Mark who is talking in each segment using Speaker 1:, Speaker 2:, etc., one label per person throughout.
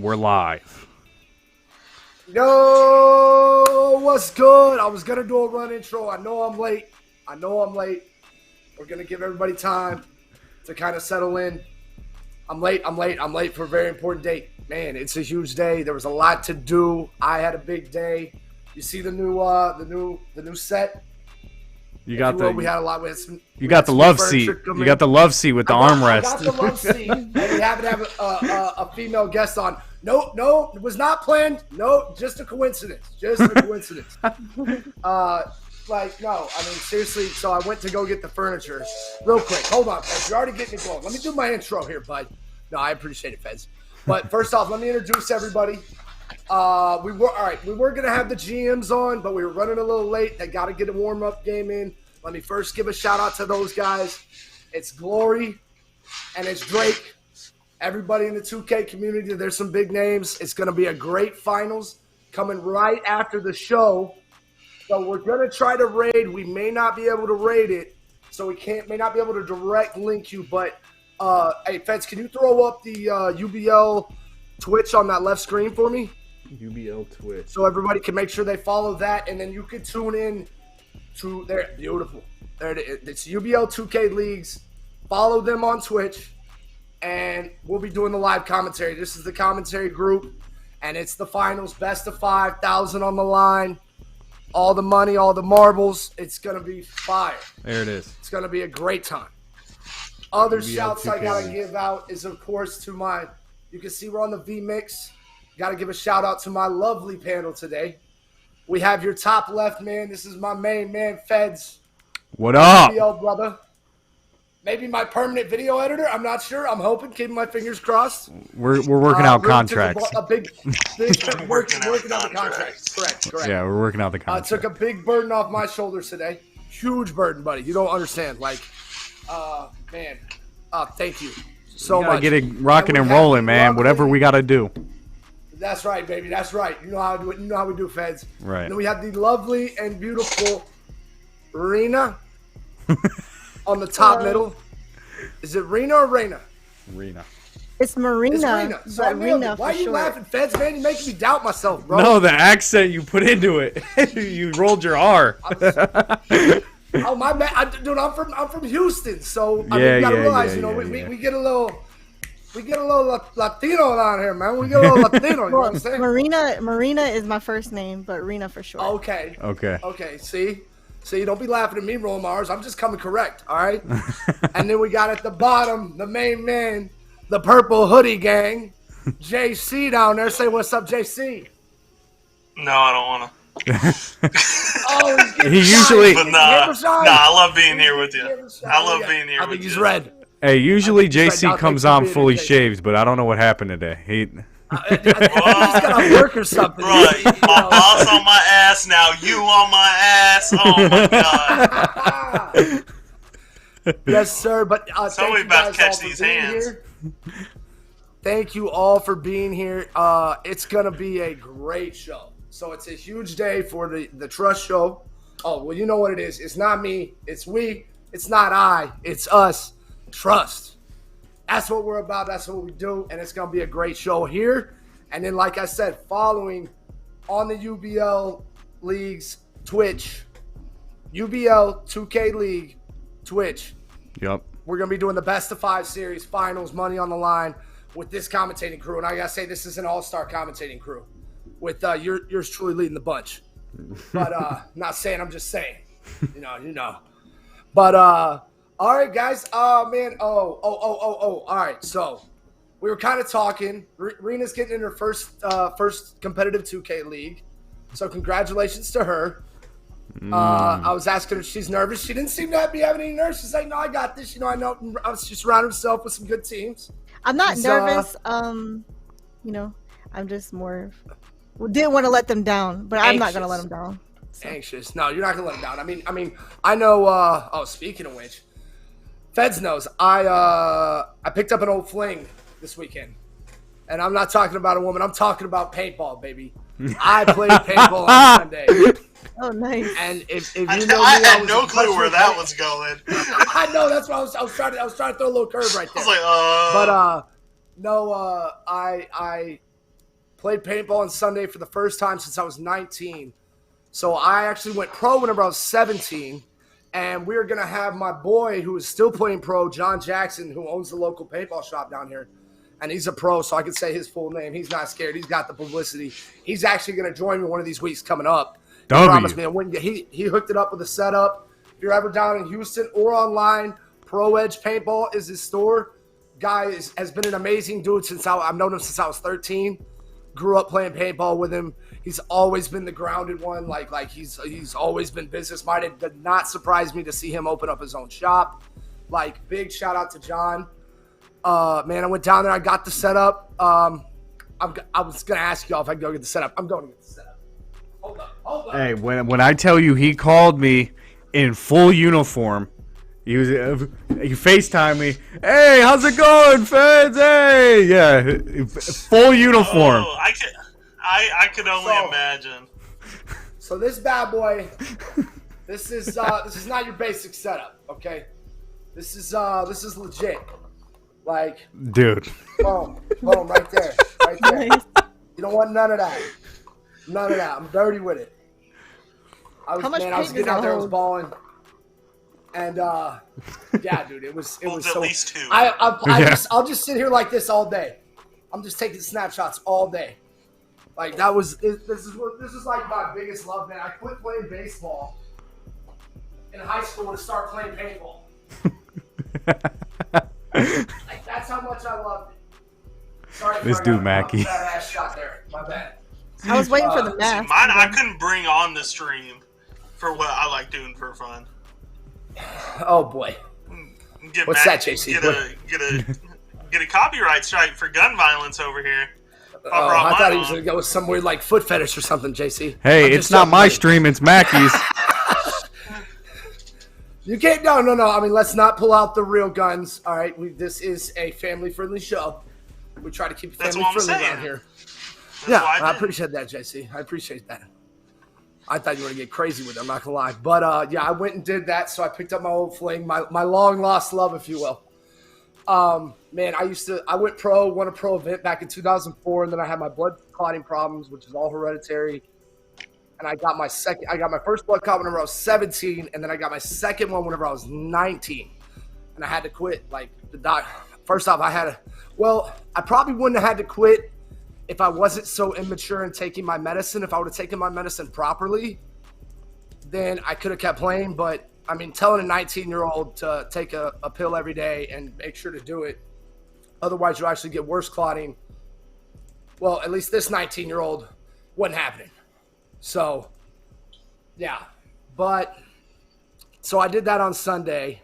Speaker 1: And we're live.
Speaker 2: Yo, what's good? I was gonna do a run intro. I know I'm late. We're gonna give everybody time to kind of settle in. I'm late for a very important date. Man, it's a huge day. There was a lot to do. I had a big day. You see the new set?
Speaker 1: You got
Speaker 2: we had a lot with some.
Speaker 1: You got the love seat. You got the love seat with the armrest.
Speaker 2: I got the love seat, and we happen to have a female guest on. No, it was not planned. No, just a coincidence. Seriously. So I went to go get the furniture. Real quick, hold on, Feds. You're already getting me going. Let me do my intro here, bud. No, I appreciate it, Feds. But first off, let me introduce everybody. We were gonna have the GMs on, but we were running a little late. They got to get a warm-up game in. Let me first give a shout-out to those guys. It's Glory, and it's Drake. Everybody in the 2K community, there's some big names. It's going to be a great finals coming right after the show. So we're going to try to raid. We may not be able to raid it, so may not be able to direct link you. But, hey, Feds, can you throw up the UBL Twitch on that left screen for me?
Speaker 1: UBL Twitch.
Speaker 2: So everybody can make sure they follow that, and then you can tune in to there. Beautiful. There it is. It's UBL 2K Leagues. Follow them on Twitch. And we'll be doing the live commentary. This is the commentary group, and it's the finals, best of 5,000 on the line. All the money, all the marbles. It's going to be fire.
Speaker 1: There it is.
Speaker 2: It's going to be a great time. Other
Speaker 1: UBL
Speaker 2: shouts I
Speaker 1: 2K
Speaker 2: got to
Speaker 1: League.
Speaker 2: give out is, of course, to my – you can see we're on the V-Mix. Got to give a shout-out to my lovely panel today. We have your top left man. This is my main man, Feds.
Speaker 1: What up?
Speaker 2: UBL brother. Maybe my permanent video editor. I'm not sure. I'm hoping, keeping my fingers crossed.
Speaker 1: We're working out contracts.
Speaker 2: A big working out the contracts. Correct.
Speaker 1: Yeah, we're working out the contracts.
Speaker 2: Took a big burden off my shoulders today. Huge burden, buddy. You don't understand. Man. Thank you so
Speaker 1: We gotta
Speaker 2: much.
Speaker 1: get it rocking and rolling, man. Whatever we gotta do.
Speaker 2: That's right, baby. That's right. You know how to do it. You know how we do, Feds.
Speaker 1: Right.
Speaker 2: And then we have the lovely and beautiful Rena on the top middle. Is it Rena or Rena?
Speaker 1: Rena.
Speaker 3: It's Marina.
Speaker 2: It's Rena. So I nailed it. Why are you laughing, Feds, man? You're making me doubt myself, bro.
Speaker 1: No, the accent you put into it. You rolled your R.
Speaker 2: Oh, my bad. Dude, I'm from Houston, so you gotta realize, we get a little Latino down here, man. We get a little Latino, you know what I'm saying?
Speaker 3: Marina is my first name, but Rena for short.
Speaker 2: Okay. See, don't be laughing at me rolling my R's. I'm just coming correct, all right? And then we got at the bottom, the main man, the purple hoodie gang, JC down there. Say what's up, JC.
Speaker 4: No, I don't want to.
Speaker 2: Oh, he's getting
Speaker 1: He usually-
Speaker 4: But I love being here with you. I love being here
Speaker 2: I
Speaker 4: with
Speaker 2: think
Speaker 4: you.
Speaker 2: he's red.
Speaker 1: Hey, usually JC
Speaker 2: I'll
Speaker 1: comes
Speaker 2: take
Speaker 1: on
Speaker 2: the
Speaker 1: fully
Speaker 2: beard.
Speaker 1: shaved, but I don't know what happened today.
Speaker 2: He's got to work or something.
Speaker 4: Right, my boss on my ass now. You on my ass. Oh my god.
Speaker 2: Yes, sir. But
Speaker 4: Somebody
Speaker 2: thank you
Speaker 4: about
Speaker 2: guys
Speaker 4: to catch
Speaker 2: all for
Speaker 4: these
Speaker 2: being
Speaker 4: hands.
Speaker 2: here. Thank you all for being here. It's gonna be a great show. So it's a huge day for the Trust show. Oh well, you know what it is. It's not me. It's we. It's not I. It's us. Trust. That's what we're about. That's what we do. And it's going to be a great show here. And then, like I said, following on the UBL League's Twitch, UBL 2K League Twitch,
Speaker 1: Yep.
Speaker 2: we're going to be doing the best of 5 series, finals, money on the line with this commentating crew. And I got to say, this is an all-star commentating crew with yours truly leading the bunch. But not saying, I'm just saying. You know. But, all right, guys. Man. All right. So we were kind of talking. Rena's getting in her first competitive 2K league. So congratulations to her. I was asking her if she's nervous. She didn't seem to be having any nerves. She's like, "No, I got this." I know. She surrounded herself with some good teams.
Speaker 3: I'm not nervous. I'm just more. Didn't want to let them down, but I'm not gonna let them down. So.
Speaker 2: Anxious. No, you're not gonna let them down. I mean, I know. Speaking of which. Feds knows I picked up an old fling this weekend, and I'm not talking about a woman. I'm talking about paintball, baby. I played paintball on Sunday.
Speaker 3: Oh, nice.
Speaker 2: And if you know me,
Speaker 4: I had
Speaker 2: was
Speaker 4: no
Speaker 2: a
Speaker 4: clue where
Speaker 2: freshman.
Speaker 4: that was going.
Speaker 2: I know that's why I was trying to throw a little curve right
Speaker 4: I
Speaker 2: there.
Speaker 4: was like,
Speaker 2: But no, I Played paintball on Sunday for the first time since I was 19. So I actually went pro whenever I was 17. And we were going to have my boy who is still playing pro, John Jackson, who owns the local paintball shop down here. And he's a pro, so I can say his full name. He's not scared. He's got the publicity. He's actually going to join me one of these weeks coming up. He promised me. And he hooked it up with a setup. If you're ever down in Houston or online, Pro Edge Paintball is his store. Guy has been an amazing dude since I've known him since I was 13. Grew up playing paintball with him. He's always been the grounded one. Like he's always been business minded. Did not surprise me to see him open up his own shop. Like, big shout out to John. Man, I went down there. I got the setup. I was gonna ask y'all if I could go get the setup. I'm going to get the setup. Hold up.
Speaker 1: Hey, when I tell you he called me in full uniform, he FaceTime me. Hey, how's it going, feds? Hey, yeah, full uniform.
Speaker 4: Oh, I could only imagine.
Speaker 2: So this bad boy, this is not your basic setup, okay? This is legit. Like,
Speaker 1: dude.
Speaker 2: Boom, right there.
Speaker 3: Nice.
Speaker 2: You don't want none of that. None of that. I'm dirty with it. I was getting out there, I was balling. And yeah, dude, it was
Speaker 4: at
Speaker 2: so.
Speaker 4: least two.
Speaker 2: I'll just sit here like this all day. I'm just taking snapshots all day. Like, this is like my biggest love, man. I quit playing baseball in high school to start playing paintball. Like, that's how much I loved it. Sorry,
Speaker 1: this dude Mackie.
Speaker 2: Bad ass shot there. My bad.
Speaker 3: I was waiting for the mask.
Speaker 4: Mine, I couldn't bring on the stream for what I like doing for fun.
Speaker 2: Oh boy. What's that, JC?
Speaker 4: Get a copyright strike for gun violence over here.
Speaker 2: I thought he was going to go with some weird, like, foot fetish or something, JC.
Speaker 1: Hey, it's not my stream, it's Mackie's.
Speaker 2: You can't, no. I mean, let's not pull out the real guns, all right? This is a family-friendly show. We try to keep it family-friendly around here. I appreciate that, JC. I appreciate that. I thought you were going to get crazy with it, I'm not going to lie. But, yeah, I went and did that, so I picked up my old fling, my long-lost love, if you will. Man, I went pro, won a pro event back in 2004, and then I had my blood clotting problems, which is all hereditary. And I got my first blood clot whenever I was 17, and then I got my second one whenever I was 19. And I had to quit. Like, first off, I probably wouldn't have had to quit if I wasn't so immature in taking my medicine. If I would have taken my medicine properly, then I could have kept playing. But I mean, telling a 19-year-old to take a pill every day and make sure to do it, otherwise you'll actually get worse clotting. Well, at least this 19-year-old wasn't happening. So, yeah. But, so I did that on Sunday.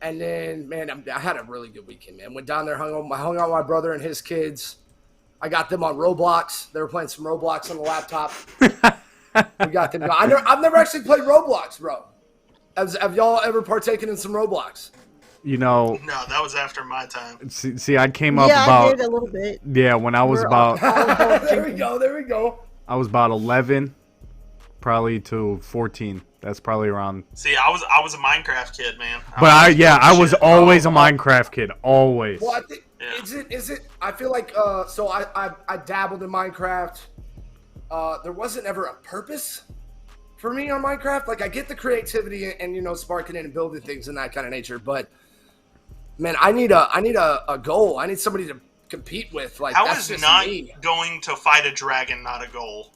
Speaker 2: And then, man, I had a really good weekend, man. Went down there, hung out with my brother and his kids. I got them on Roblox. They were playing some Roblox on the laptop. We got them. I've never actually played Roblox, bro. Have y'all ever partaken in some Roblox?
Speaker 1: You know.
Speaker 4: No, that was after my time.
Speaker 1: See, I came up about.
Speaker 3: Yeah, I did a little bit.
Speaker 1: Yeah, when I was about.
Speaker 2: There we go.
Speaker 1: I was about 11, probably to 14. That's probably around.
Speaker 4: See, I was a Minecraft kid, man.
Speaker 1: I was always a Minecraft kid, always.
Speaker 2: Well, I think is it? I feel like so I dabbled in Minecraft. There wasn't ever a purpose for me on Minecraft. Like, I get the creativity and sparking it and building things and that kind of nature, but man, I need a goal. I need somebody to compete with. Like,
Speaker 4: how is not going to fight a dragon not a goal?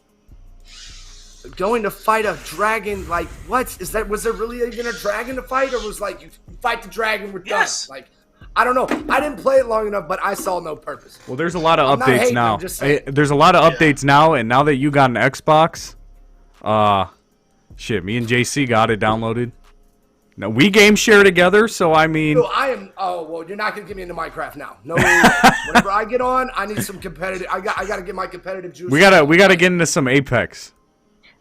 Speaker 2: Going to fight a dragon, like, what is that? Was there really even a dragon to fight, or was like you fight the dragon, we're done? Like, I don't know. I didn't play it long enough, but I saw no purpose.
Speaker 1: Well, there's a lot of updates now. There's a lot of updates now, and now that you got an Xbox, shit, me and JC got it downloaded. Now, we game share together, so I mean...
Speaker 2: No, well, you're not going to get me into Minecraft now. No, whenever I get on, I need some competitive... I got to get my competitive juice.
Speaker 1: We gotta get into some Apex.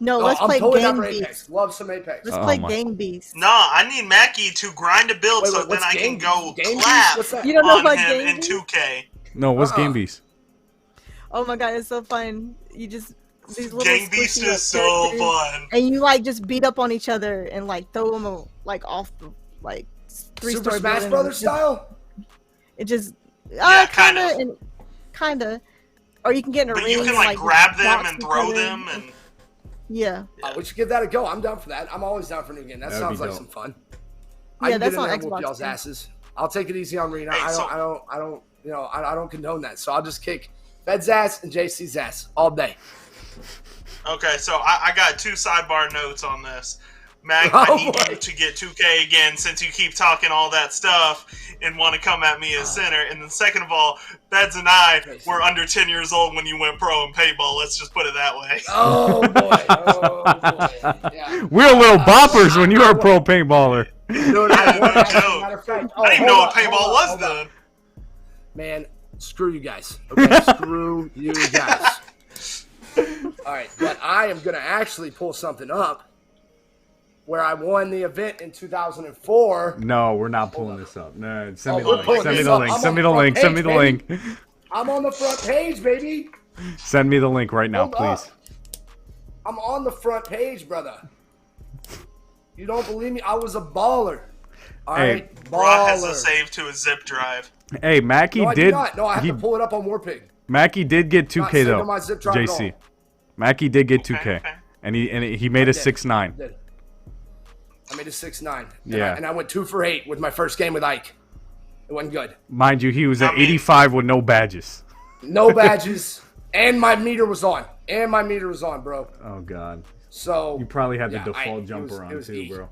Speaker 3: No, let's play Game Beast.
Speaker 2: Love some Apex.
Speaker 3: Let's play Game Beast.
Speaker 4: No, I need Mackie to grind a build so then I can go clap
Speaker 3: you don't know about
Speaker 4: him
Speaker 3: Game
Speaker 4: in
Speaker 3: Beast?
Speaker 4: 2K.
Speaker 1: No, what's Game Beast?
Speaker 3: Oh my god, it's so fun. You just... These little
Speaker 4: Game Beast is so fun.
Speaker 3: And you, like, just beat up on each other and, like, throw them, like, off the, like, three-story
Speaker 2: Super Smash Brothers style?
Speaker 3: It just...
Speaker 4: Yeah,
Speaker 3: kinda. Or you can get in a
Speaker 4: But
Speaker 3: ring
Speaker 4: you can
Speaker 3: and,
Speaker 4: like grab them
Speaker 3: box
Speaker 4: and
Speaker 3: each
Speaker 4: throw
Speaker 3: other.
Speaker 4: them and.
Speaker 3: Yeah.
Speaker 2: We should give that a go. I'm down for that. I'm always down for a new game. That
Speaker 1: That'd be
Speaker 2: sounds like
Speaker 1: dope.
Speaker 2: some fun.
Speaker 3: Yeah,
Speaker 2: I can
Speaker 3: that's
Speaker 2: get in
Speaker 3: on
Speaker 2: there and whoop
Speaker 3: Xbox,
Speaker 2: y'all's
Speaker 3: too.
Speaker 2: asses. I'll take it easy on Rena.
Speaker 4: Hey,
Speaker 2: I don't, you know, I don't condone that. So I'll just kick Fed's ass and JC's ass all day.
Speaker 4: Okay, so I got 2 sidebar notes on this. Mag,
Speaker 2: Oh,
Speaker 4: I need
Speaker 2: boy.
Speaker 4: you to get 2K again since you keep talking all that stuff and want to come at me as center. And then second of all, Beds and I were under 10 years old when you went pro in paintball. Let's just put it that way.
Speaker 2: Oh boy. Oh boy. Yeah.
Speaker 1: We're little boppers when you were a pro paintballer.
Speaker 2: Dude, I won, actually, matter of fact.
Speaker 4: I didn't even know what paintball was then.
Speaker 2: Man, screw you guys. Okay, screw you guys. All right, but I am gonna actually pull something up where I won the event in 2004.
Speaker 1: No, we're not pulling this up. No, send me
Speaker 2: we're
Speaker 1: the link.
Speaker 2: pulling
Speaker 1: Send me
Speaker 2: this
Speaker 1: the
Speaker 2: up.
Speaker 1: link.
Speaker 2: I'm
Speaker 1: Send
Speaker 2: on
Speaker 1: me
Speaker 2: the
Speaker 1: the link.
Speaker 2: front
Speaker 1: Send me the
Speaker 2: page,
Speaker 1: link.
Speaker 2: I'm on the front page, baby.
Speaker 1: Send me the link right now,
Speaker 2: Hold
Speaker 1: please.
Speaker 2: up. I'm on the front page, brother. You don't believe me? I was a baller. All
Speaker 1: Hey.
Speaker 2: right,
Speaker 4: Rod has a
Speaker 2: baller.
Speaker 4: save to his zip drive.
Speaker 1: Hey, Mackie
Speaker 2: No, I
Speaker 1: did.
Speaker 2: do not. No, I have
Speaker 1: he-
Speaker 2: to pull it up on Warpig.
Speaker 1: Mackie did get 2K
Speaker 2: saved
Speaker 1: though.
Speaker 2: on my zip drive at
Speaker 1: JC.
Speaker 2: all.
Speaker 1: Mackie did get 2K,
Speaker 4: okay.
Speaker 1: and he made a
Speaker 2: did.
Speaker 1: 6-9.
Speaker 2: Did. I made a 6-9.
Speaker 1: Yeah.
Speaker 2: And I went 2 for 8 with my first game with Ike. It wasn't good.
Speaker 1: Mind you, he was at
Speaker 4: I mean-
Speaker 1: 85 with no badges.
Speaker 2: No badges. And my meter was on. Bro.
Speaker 1: Oh God.
Speaker 2: So
Speaker 1: You probably had the
Speaker 2: yeah,
Speaker 1: default
Speaker 2: it
Speaker 1: jumper
Speaker 2: was- it
Speaker 1: on
Speaker 2: was
Speaker 1: too,
Speaker 2: E.
Speaker 1: bro.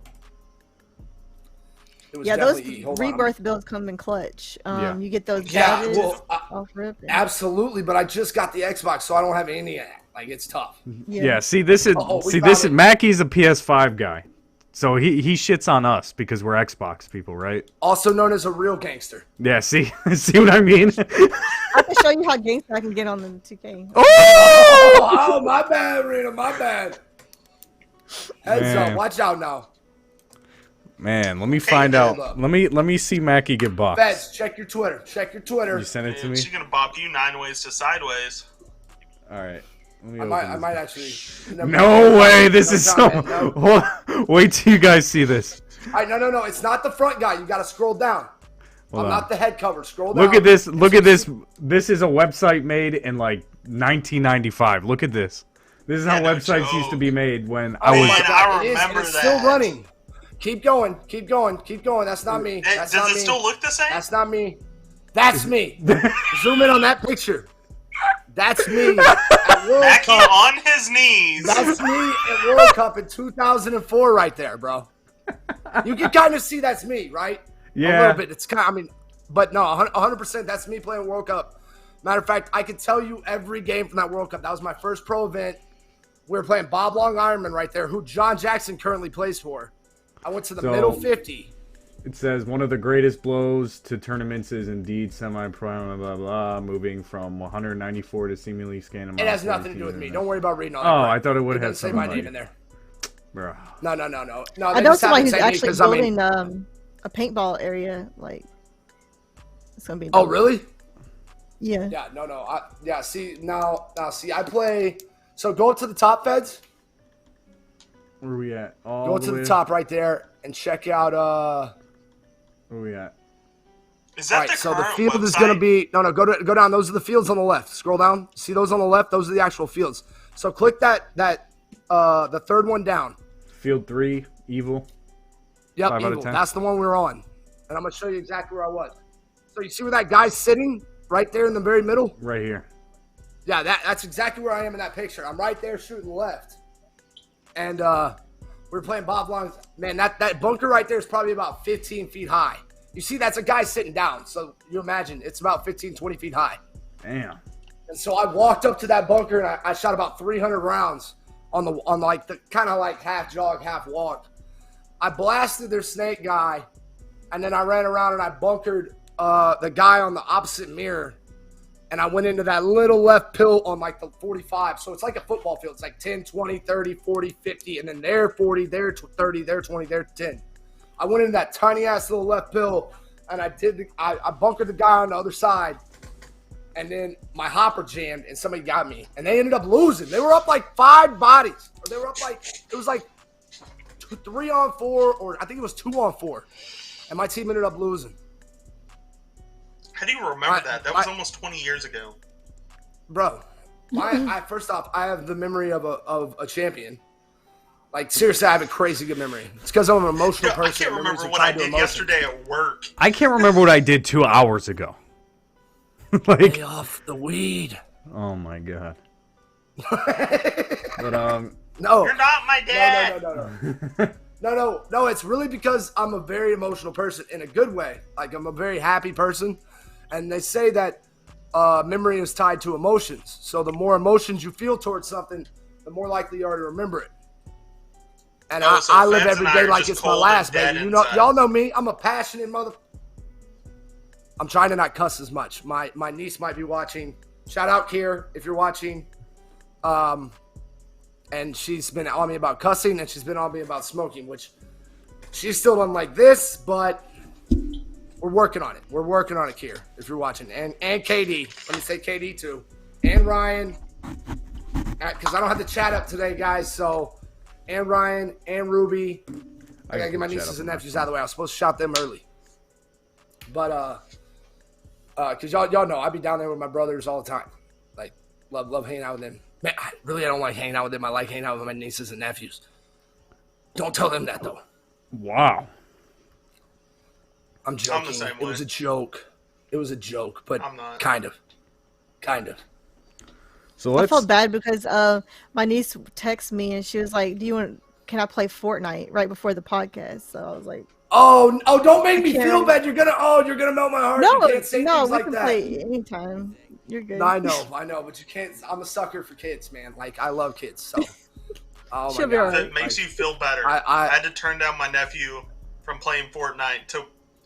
Speaker 2: It was
Speaker 3: Yeah, those
Speaker 2: definitely E. Hold on.
Speaker 3: rebirth builds come in clutch.
Speaker 1: Yeah.
Speaker 3: You get those
Speaker 2: Yeah,
Speaker 3: badges
Speaker 2: well,
Speaker 3: off rip.
Speaker 2: absolutely. But I just got the Xbox, so I don't have any of that. Like, it's tough.
Speaker 1: Yeah. See, this is
Speaker 2: we
Speaker 1: this is
Speaker 2: found it.
Speaker 1: Mackie's a PS5 guy, so he shits on us because we're Xbox people, right?
Speaker 2: Also known as a real gangster.
Speaker 1: Yeah. See, see what I mean?
Speaker 3: I can show you how gangster I can get on the 2K.
Speaker 2: Oh, my bad, Rita. My bad. Heads
Speaker 1: Man.
Speaker 2: up. Watch out now.
Speaker 1: Man, let me find
Speaker 2: hold
Speaker 1: out.
Speaker 2: up.
Speaker 1: Let me see Mackie get boxed.
Speaker 2: Feds, check your Twitter. Check your Twitter.
Speaker 1: You send it to me.
Speaker 4: She's gonna bop you 9 ways to sideways.
Speaker 1: All right. Let me
Speaker 2: I
Speaker 1: open
Speaker 2: might
Speaker 1: this.
Speaker 2: actually.
Speaker 1: No way! This is so.
Speaker 2: comment, no.
Speaker 1: Wait till you guys see this.
Speaker 2: All right, no. It's not the front guy. You got to scroll down.
Speaker 1: Hold
Speaker 2: I'm
Speaker 1: on.
Speaker 2: not the head cover. Scroll down.
Speaker 1: Look at this. Look at this. This is a website made in like 1995. Look at this. This is how
Speaker 4: Yeah, no
Speaker 1: websites
Speaker 4: joke.
Speaker 1: used to be made when
Speaker 2: Oh
Speaker 1: I was.
Speaker 2: my
Speaker 4: Man,
Speaker 2: God,
Speaker 4: I
Speaker 2: it is, and
Speaker 4: remember
Speaker 2: it's still
Speaker 4: that.
Speaker 2: running. Keep going. That's not me. That's
Speaker 4: Does
Speaker 2: not
Speaker 4: it
Speaker 2: me.
Speaker 4: still look the same?
Speaker 2: That's not me. That's me. Zoom in on that picture. That's me at World
Speaker 4: Mackie
Speaker 2: Cup.
Speaker 4: on his knees.
Speaker 2: That's me at World Cup in 2004 right there, bro. You can kind of see that's me, right? A
Speaker 1: Yeah.
Speaker 2: little bit. It's kind of, I mean, but no, 100% that's me playing World Cup. Matter of fact, I could tell you every game from that World Cup. That was my first pro event. We were playing Bob Long Ironman right there, who John Jackson currently plays for. I went to the
Speaker 1: So-
Speaker 2: middle 50.
Speaker 1: It says one of the greatest blows to tournaments is indeed semi-pro, blah blah blah, moving from 194 to seemingly scan.
Speaker 2: It has nothing to do with me. Don't worry about reading all
Speaker 1: Oh,
Speaker 2: that.
Speaker 1: I thought it would
Speaker 2: It
Speaker 1: have
Speaker 2: doesn't say
Speaker 1: something
Speaker 2: my name in
Speaker 1: like,
Speaker 2: there.
Speaker 1: bro.
Speaker 2: No.
Speaker 3: I
Speaker 2: they
Speaker 3: know
Speaker 2: just
Speaker 3: somebody
Speaker 2: haven't
Speaker 3: who's
Speaker 2: said me
Speaker 3: actually
Speaker 2: 'cause, I mean-
Speaker 3: building a paintball area. Like, it's gonna be.
Speaker 2: Oh,
Speaker 3: dope.
Speaker 2: really?
Speaker 3: Yeah.
Speaker 2: Yeah, no. See, I play. So go up to the top, Feds.
Speaker 1: Where are we at? All
Speaker 2: Go to
Speaker 1: way-
Speaker 2: the top right there and check out.
Speaker 1: Where are we at?
Speaker 4: Is
Speaker 2: All
Speaker 4: that
Speaker 2: right,
Speaker 4: the
Speaker 2: so the
Speaker 4: current
Speaker 2: field
Speaker 4: website?
Speaker 2: is going to be go down. Those are the fields on the left. Scroll down. See those on the left? Those are the actual fields. So click the third one down.
Speaker 1: Field 3, evil.
Speaker 2: Yep,
Speaker 1: 5 out of
Speaker 2: Eagle.
Speaker 1: 10.
Speaker 2: That's the one we were on, and I'm going to show you exactly where I was. So you see where that guy's sitting right there in the very middle?
Speaker 1: Right here.
Speaker 2: Yeah, that's exactly where I am in that picture. I'm right there shooting left, and we're playing Bob Long's. Man, that bunker right there is probably about 15 feet high. You see, that's a guy sitting down. So you imagine it's about 15, 20 feet high.
Speaker 1: Damn.
Speaker 2: And so I walked up to that bunker and I shot about 300 rounds on like the kind of like half jog, half walk. I blasted their snake guy, and then I ran around and I bunkered the guy on the opposite mirror. And I went into that little left pill on like the 45. So it's like a football field. It's like 10, 20, 30, 40, 50. And then they're 40, they're 30, they're 20, they're 10. I went into that tiny ass little left pill and I bunkered the guy on the other side. And then my hopper jammed and somebody got me. And they ended up losing. They were up like 5 bodies. Or they were up like, it was like 3-on-4 or I think it was 2-on-4. And my team ended up losing.
Speaker 4: How do you remember that? That was almost 20 years ago.
Speaker 2: bro. First off, I have the memory of a champion. Like, seriously, I have a crazy good memory. It's because I'm an emotional person.
Speaker 4: I can't remember what I did yesterday at work.
Speaker 1: I can't remember what I did 2 hours ago. Like,
Speaker 2: lay off the weed.
Speaker 1: Oh my god. But
Speaker 2: No.
Speaker 4: You're not my dad.
Speaker 2: No. It's really because I'm a very emotional person in a good way. Like, I'm a very happy person. And they say that memory is tied to emotions. So the more emotions you feel towards something, the more likely you are to remember it. And I live every day like it's my last, baby. You know, y'all know me. I'm a passionate mother. I'm trying to not cuss as much. My niece might be watching. Shout out, Kier, if you're watching. And she's been on me about cussing, and she's been on me about smoking, which she's still unlike this, but we're working on it. We're working on it, Kier, if you're watching. And KD. Let me say KD, too. And Ryan. Because I don't have the chat up today, guys, so... And Ryan, and Ruby. I gotta get my nieces and nephews out of the way. I was supposed to shout them early. But, because y'all know, I be down there with my brothers all the time. Like, love hanging out with them. Man, I don't like hanging out with them. I like hanging out with my nieces and nephews. Don't tell them that, though.
Speaker 1: Wow.
Speaker 2: I'm joking.
Speaker 4: I'm the same
Speaker 2: It was a joke. It was a joke, but
Speaker 4: I'm not.
Speaker 2: Kind of.
Speaker 1: So
Speaker 3: I felt bad because my niece texted me and she was like, can I play Fortnite right before the podcast? So I was like,
Speaker 2: Oh, don't make me feel bad. You're gonna melt my heart. You can't say things
Speaker 3: we
Speaker 2: like
Speaker 3: can
Speaker 2: that.
Speaker 3: play anytime. You're good.
Speaker 2: No, I know, but you can't. I'm a sucker for kids, man. Like, I love kids, so. Oh
Speaker 3: She'll
Speaker 2: my
Speaker 3: be
Speaker 2: God.
Speaker 3: alright.
Speaker 4: That makes you feel better.
Speaker 2: I
Speaker 4: had to turn down my nephew from playing Fortnite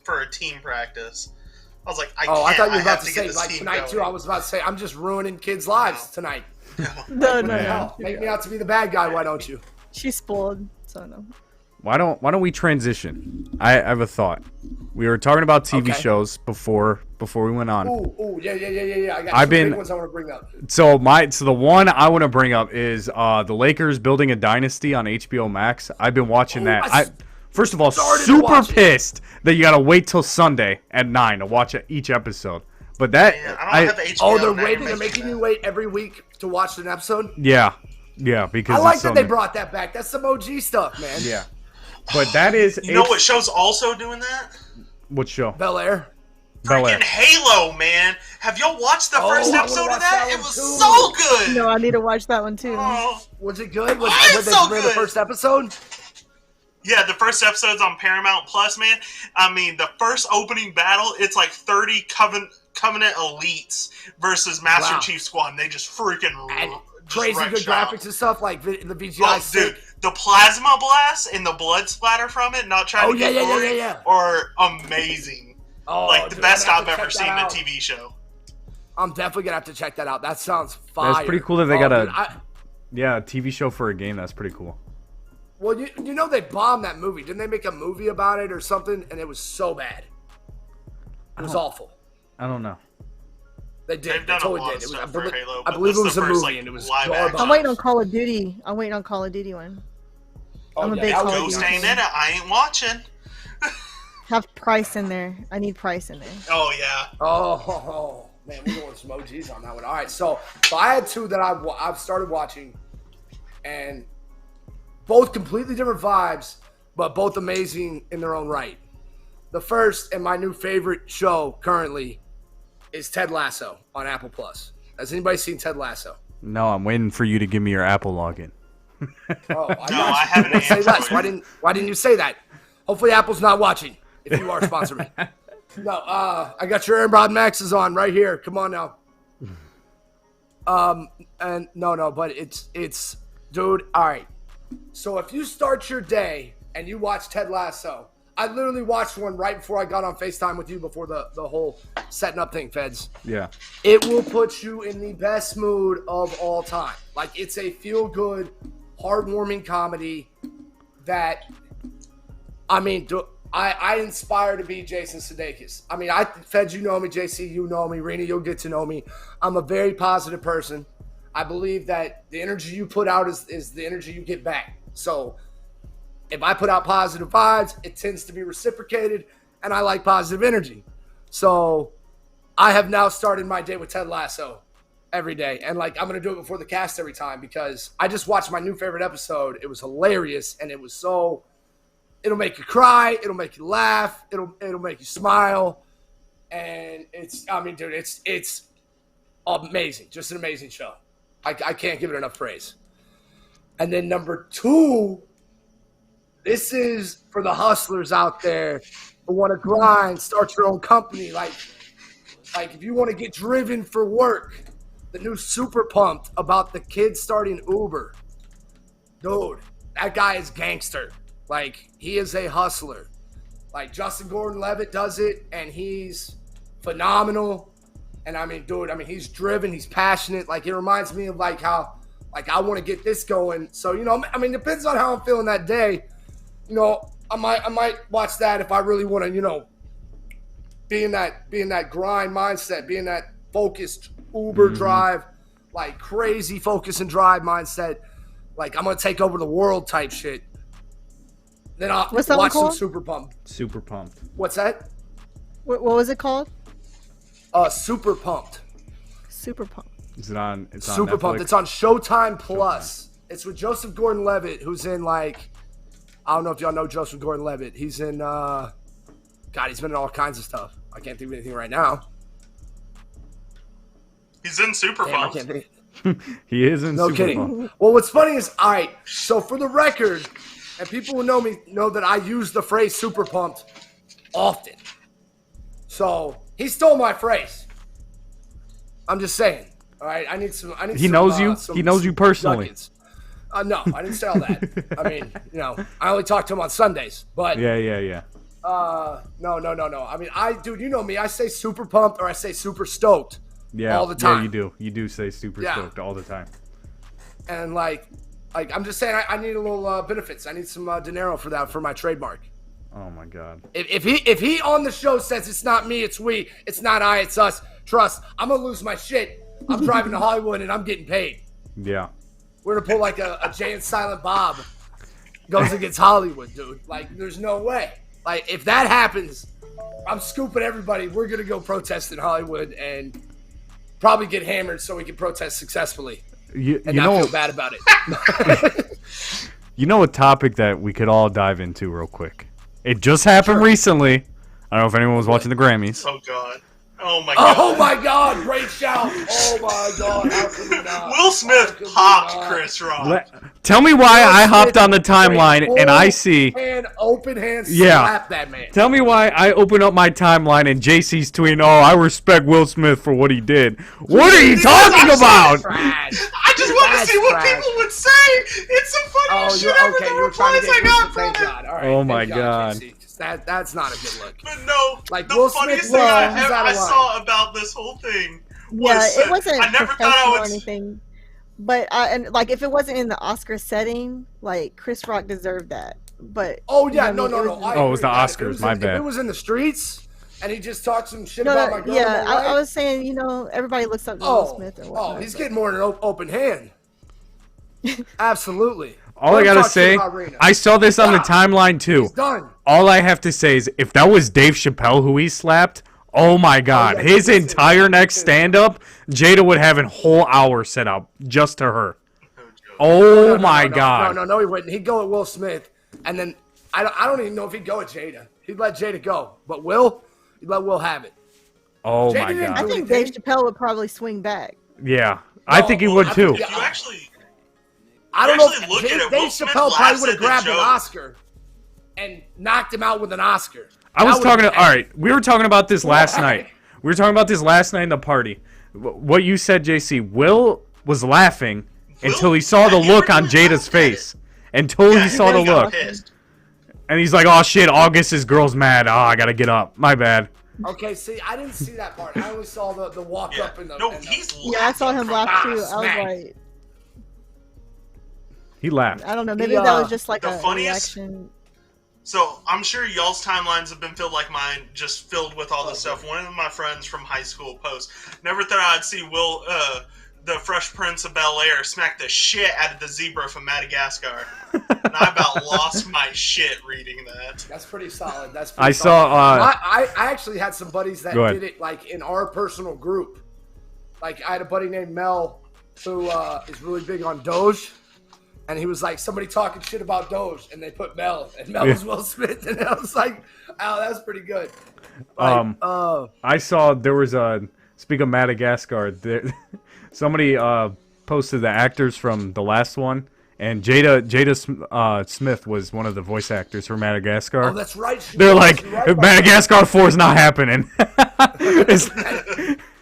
Speaker 4: for a team practice. I was like, I can't.
Speaker 2: I thought you were about
Speaker 4: have
Speaker 2: to
Speaker 4: get
Speaker 2: say,
Speaker 4: this
Speaker 2: like,
Speaker 4: team
Speaker 2: tonight,
Speaker 4: going.
Speaker 2: too. I was about to say, I'm just ruining kids' lives tonight.
Speaker 3: No.
Speaker 2: Hell, make me out to be the bad guy, why don't you?
Speaker 3: She's spoiled, so no.
Speaker 1: Why don't we transition? I have a thought. We were talking about TV shows before we went on.
Speaker 2: Ooh, yeah. I got two big ones I want to bring up.
Speaker 1: So the one I want to bring up is the Lakers building a dynasty on HBO Max. I've been watching that. First of all, super pissed that you gotta wait till Sunday at 9 to watch each episode. But that
Speaker 4: I don't have HBO.
Speaker 2: They're making you wait every week to watch an episode.
Speaker 1: Yeah, because
Speaker 2: I like that they brought that back. That's some OG stuff, man.
Speaker 1: Yeah, but that is.
Speaker 4: You know what show's also doing that?
Speaker 1: What show?
Speaker 2: Bel Air.
Speaker 4: Freaking Halo, man. Have y'all watched the first episode of that? It was so good.
Speaker 3: No, I need to watch that one too.
Speaker 2: Was it good? Was
Speaker 4: it's so good.
Speaker 2: The first episode?
Speaker 4: Yeah, the first episode's on Paramount Plus, man. I mean, the first opening battle, it's like 30 Covenant elites versus Master Chief Squad. And they just freaking
Speaker 2: crazy good graphics and stuff, like the VGI.
Speaker 4: Dude, the plasma blast and the blood splatter from it, not trying to get gory, are amazing. Like the best I've ever seen in a TV show.
Speaker 2: I'm definitely gonna have to check that out. That sounds fire.
Speaker 1: That's pretty cool that they got a TV show for a game. That's pretty cool.
Speaker 2: Well, you know they bombed that movie. Didn't they make a movie about it or something? And it was so bad. It was awful.
Speaker 1: I don't know.
Speaker 2: They did.
Speaker 4: They've done
Speaker 2: totally
Speaker 4: a lot
Speaker 2: did.
Speaker 4: of stuff for Halo.
Speaker 2: I believe it was a movie,
Speaker 4: like,
Speaker 2: and it was
Speaker 4: live
Speaker 2: garbage.
Speaker 3: I'm waiting on Call of Duty. one. I'm a big Call of
Speaker 4: Ghost
Speaker 3: Duty
Speaker 4: ain't in it. I ain't watching.
Speaker 3: Have Price in there. I need Price in there.
Speaker 4: Oh yeah.
Speaker 2: Oh man, we're going some OGs on that one. All right, so I had two that I've started watching, and both completely different vibes, but both amazing in their own right. The first and my new favorite show currently is Ted Lasso on Apple Plus. Has anybody seen Ted Lasso?
Speaker 1: No, I'm waiting for you to give me your Apple login.
Speaker 4: I haven't.
Speaker 2: Say less. Why didn't you say that? Hopefully Apple's not watching. If you are, sponsor me. No, I got your AirPod Maxes on right here. Come on now. And no, but it's dude. All right. So if you start your day and you watch Ted Lasso, I literally watched one right before I got on FaceTime with you before the whole setting up thing, Feds.
Speaker 1: Yeah.
Speaker 2: It will put you in the best mood of all time. Like, it's a feel-good, heartwarming comedy that, I mean, I inspire to be Jason Sudeikis. I mean, Feds, you know me. JC, you know me. Rena, you'll get to know me. I'm a very positive person. I believe that the energy you put out is the energy you get back. So if I put out positive vibes, it tends to be reciprocated, and I like positive energy. So I have now started my day with Ted Lasso, every day. And like, I'm going to do it before the cast every time because I just watched my new favorite episode. It was hilarious. And it was so, it'll make you cry. It'll make you laugh. It'll make you smile. And it's, I mean, dude, it's amazing. Just an amazing show. I can't give it enough praise. And then number 2, this is for the hustlers out there who want to grind, start your own company. Like if you want to get driven for work, the new Super Pumped about the kid starting Uber. Dude, that guy is gangster. Like, he is a hustler. Like, Justin Gordon-Levitt does it, and he's phenomenal. And I mean, dude, he's driven, he's passionate. Like, it reminds me of like how, like, I want to get this going. So, you know, I mean, depends on how I'm feeling that day. You know, I might watch that if I really want to, you know, be in that grind mindset, be in that focused Uber drive, like crazy focus and drive mindset. Like, I'm gonna take over the world type shit. Then I'll watch some Super Pumped.
Speaker 1: Super Pumped.
Speaker 2: What's that?
Speaker 3: What was it called?
Speaker 2: Super Pumped.
Speaker 3: Super Pumped.
Speaker 1: Is it on? It's on
Speaker 2: Super
Speaker 1: Netflix?
Speaker 2: Pumped. It's on Showtime Plus. It's with Joseph Gordon-Levitt, who's in like, I don't know if y'all know Joseph Gordon-Levitt. He's in, God, he's been in all kinds of stuff. I can't think of anything right now.
Speaker 4: He's in Super
Speaker 2: Damn, I
Speaker 4: Pumped.
Speaker 2: can't think.
Speaker 1: He is in
Speaker 2: No
Speaker 1: Super
Speaker 2: kidding.
Speaker 1: Pumped.
Speaker 2: Well, what's funny is, all right, so for the record, and people who know me know that I use the phrase Super Pumped often. So he stole my phrase. I'm just saying. All right, I need some.
Speaker 1: He knows you. He knows you personally.
Speaker 2: Nuggets. No, I didn't say all that. I mean, you know, I only talk to him on Sundays. But
Speaker 1: Yeah.
Speaker 2: no. I mean, dude, you know me. I say super pumped or I say super stoked.
Speaker 1: Yeah.
Speaker 2: All the time.
Speaker 1: Yeah, you do. You do say super stoked all the time.
Speaker 2: And like I'm just saying, I need a little benefits. I need some dinero for that for my trademark.
Speaker 1: Oh my God.
Speaker 2: If he on the show says it's not me, it's we, it's not I, it's us. Trust, I'm gonna lose my shit. I'm driving to Hollywood and I'm getting paid.
Speaker 1: Yeah.
Speaker 2: We're gonna pull like a Jay and Silent Bob goes against Hollywood, dude. Like, there's no way. Like, if that happens, I'm scooping everybody. We're gonna go protest in Hollywood and probably get hammered so we can protest successly and not feel bad about it.
Speaker 1: You know a topic that we could all dive into real quick. It just happened recently. I don't know if anyone was watching the Grammys.
Speaker 4: Oh God. Oh my God.
Speaker 2: Oh my God! Great shout! Oh my God! How could we not?
Speaker 4: Will Smith popped Chris Rock.
Speaker 1: Tell me why I hopped on the timeline and I see.
Speaker 2: Open hand slap that man.
Speaker 1: Tell me why I open up my timeline and JC's tweeting, "Oh, I respect Will Smith for what he did." What are you talking about?
Speaker 4: I just want to see what people would say. It's the funniest shit ever. The replies I got from it.
Speaker 2: All right,
Speaker 1: oh my God.
Speaker 2: That's not a good look.
Speaker 4: But no,
Speaker 2: like
Speaker 4: the
Speaker 2: Will
Speaker 4: funniest
Speaker 2: Smith,
Speaker 4: thing I saw about this whole thing was
Speaker 3: it wasn't
Speaker 4: I never
Speaker 3: professional
Speaker 4: thought I would.
Speaker 3: or anything. But and like if it wasn't in the Oscar setting, like Chris Rock deserved that. But
Speaker 2: oh yeah,
Speaker 3: you know
Speaker 2: no.
Speaker 1: It was the Oscars. My bad.
Speaker 2: If it was in the streets and he just talked some shit about my girl.
Speaker 3: Yeah, I was saying, you know, everybody looks up to Will Smith or whatnot.
Speaker 2: He's getting more than an open hand. Absolutely.
Speaker 1: All I gotta say, I saw this on the timeline too.
Speaker 2: He's done.
Speaker 1: All I have to say is, if that was Dave Chappelle who he slapped, oh my God, his entire next stand-up, Jada would have a whole hour set up just to her. Oh my God.
Speaker 2: No, he wouldn't. He'd go at Will Smith, and then I don't even know if he'd go at Jada. He'd let Jada go, but he'd let Will have it.
Speaker 1: Oh
Speaker 2: Jada
Speaker 1: my God.
Speaker 3: I think Dave Chappelle would probably swing back.
Speaker 1: Yeah, I think he would too.
Speaker 4: You actually.
Speaker 2: I don't know.
Speaker 4: Look at it.
Speaker 2: Dave
Speaker 4: Will Smith
Speaker 2: Chappelle probably would have
Speaker 4: laughs at the
Speaker 2: grabbed an
Speaker 4: joke.
Speaker 2: Oscar and knocked him out with an Oscar.
Speaker 1: I was talking to, all right, we were talking about this last night. We were talking about this last night in the party. What you said, JC, Will was laughing until he saw the look on Jada's face. Until he saw the look. And he's like, oh shit, August's girl's mad. Oh, I gotta get up. My bad.
Speaker 2: Okay, see, I didn't see that part. I only saw the walk up in the.
Speaker 4: No, he's
Speaker 3: Yeah, I saw him laugh too. I was
Speaker 2: smack.
Speaker 3: like,
Speaker 1: He laughed.
Speaker 3: I don't know. Maybe that was just like
Speaker 4: the
Speaker 3: a
Speaker 4: funniest-
Speaker 3: reaction.
Speaker 4: So I'm sure y'all's timelines have been filled like mine, just filled with all this stuff. One of my friends from high school posts, never thought I'd see Will, the Fresh Prince of Bel-Air, smack the shit out of the zebra from Madagascar. And I about lost my shit reading that.
Speaker 2: That's pretty solid.
Speaker 1: I
Speaker 2: saw.
Speaker 1: saw.
Speaker 2: I actually had some buddies that did it like in our personal group. Like I had a buddy named Mel who is really big on Doge. And he was like, somebody talking shit about Doge, and they put Mel, and Mel was Will Smith, and I was like, oh, that's pretty good. Like,
Speaker 1: I saw there was speak of Madagascar, somebody posted the actors from the last one, and Jada Smith was one of the voice actors for Madagascar.
Speaker 2: Oh, that's right.
Speaker 1: They're like, Madagascar 4 is not happening.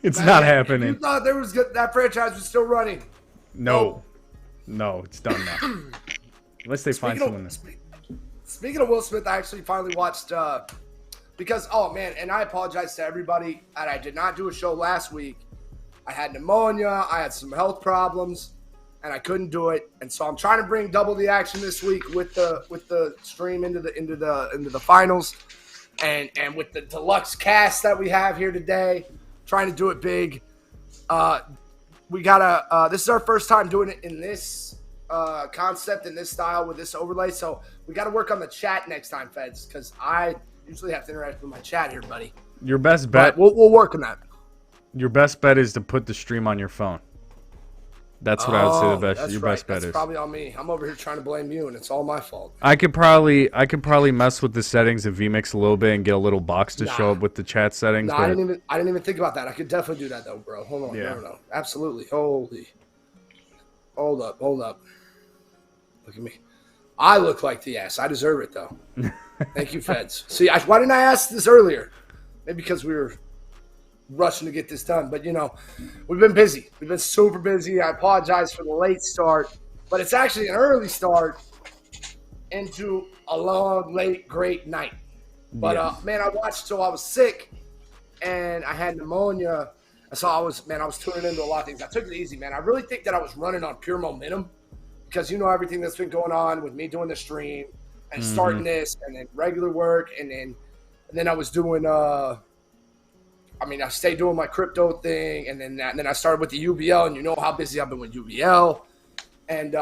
Speaker 1: it's not happening.
Speaker 2: You thought there was that franchise was still running?
Speaker 1: No. No, it's done now. Unless they find someone.
Speaker 2: Speaking of Will Smith, I actually finally watched because man, and I apologize to everybody that I did not do a show last week. I had pneumonia, I had some health problems, and I couldn't do it. And so I'm trying to bring double the action this week with the stream into the finals, and with the deluxe cast that we have here today, trying to do it big. We gotta. This is our first time doing it in this concept, in this style, with this overlay. So we got to work on the chat next time, Feds, because I usually have to interact with my chat here, buddy.
Speaker 1: Your best bet.
Speaker 2: But we'll work on that.
Speaker 1: Your best bet is to put the stream on your phone. That's what I would say the best. Your best bet is.
Speaker 2: That's probably on me. I'm over here trying to blame you, and it's all my fault.
Speaker 1: I could probably mess with the settings of vMix a little bit and get a little box to show up with the chat settings.
Speaker 2: No, I didn't even think about that. I could definitely do that though, bro. Hold on. Yeah. No. Absolutely. Hold up. Look at me. I look like the ass. I deserve it though. Thank you, Feds. See, why didn't I ask this earlier? Maybe because we were rushing to get this done, but we've been busy. We've been super busy. I apologize for the late start, but it's actually an early start into a long, late, great night. But man, I was sick and I had pneumonia, so I was tuning into a lot of things. I took it easy, man. I really think that I was running on pure momentum because everything that's been going on with me doing the stream and starting this, and then regular work, and then I was doing I stayed doing my crypto thing, and then I started with the UBL, and you know how busy I've been with UBL, and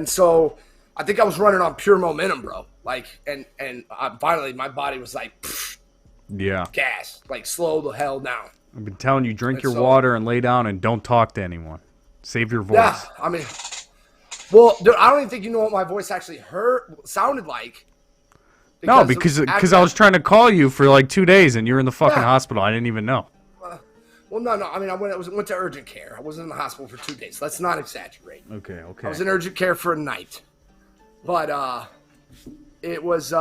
Speaker 2: so I think I was running on pure momentum, bro. Like, and finally my body was like, gas, like slow the hell down.
Speaker 1: I've been telling you, drink your water and lay down and don't talk to anyone. Save your voice.
Speaker 2: Yeah, well, dude, I don't even think you know what my voice actually sounded like.
Speaker 1: Because I was trying to call you for like 2 days and you're in the fucking hospital. I didn't even know.
Speaker 2: Well, no. I went to urgent care. I wasn't in the hospital for 2 days. Let's not exaggerate.
Speaker 1: Okay.
Speaker 2: I was in urgent care for a night, but it was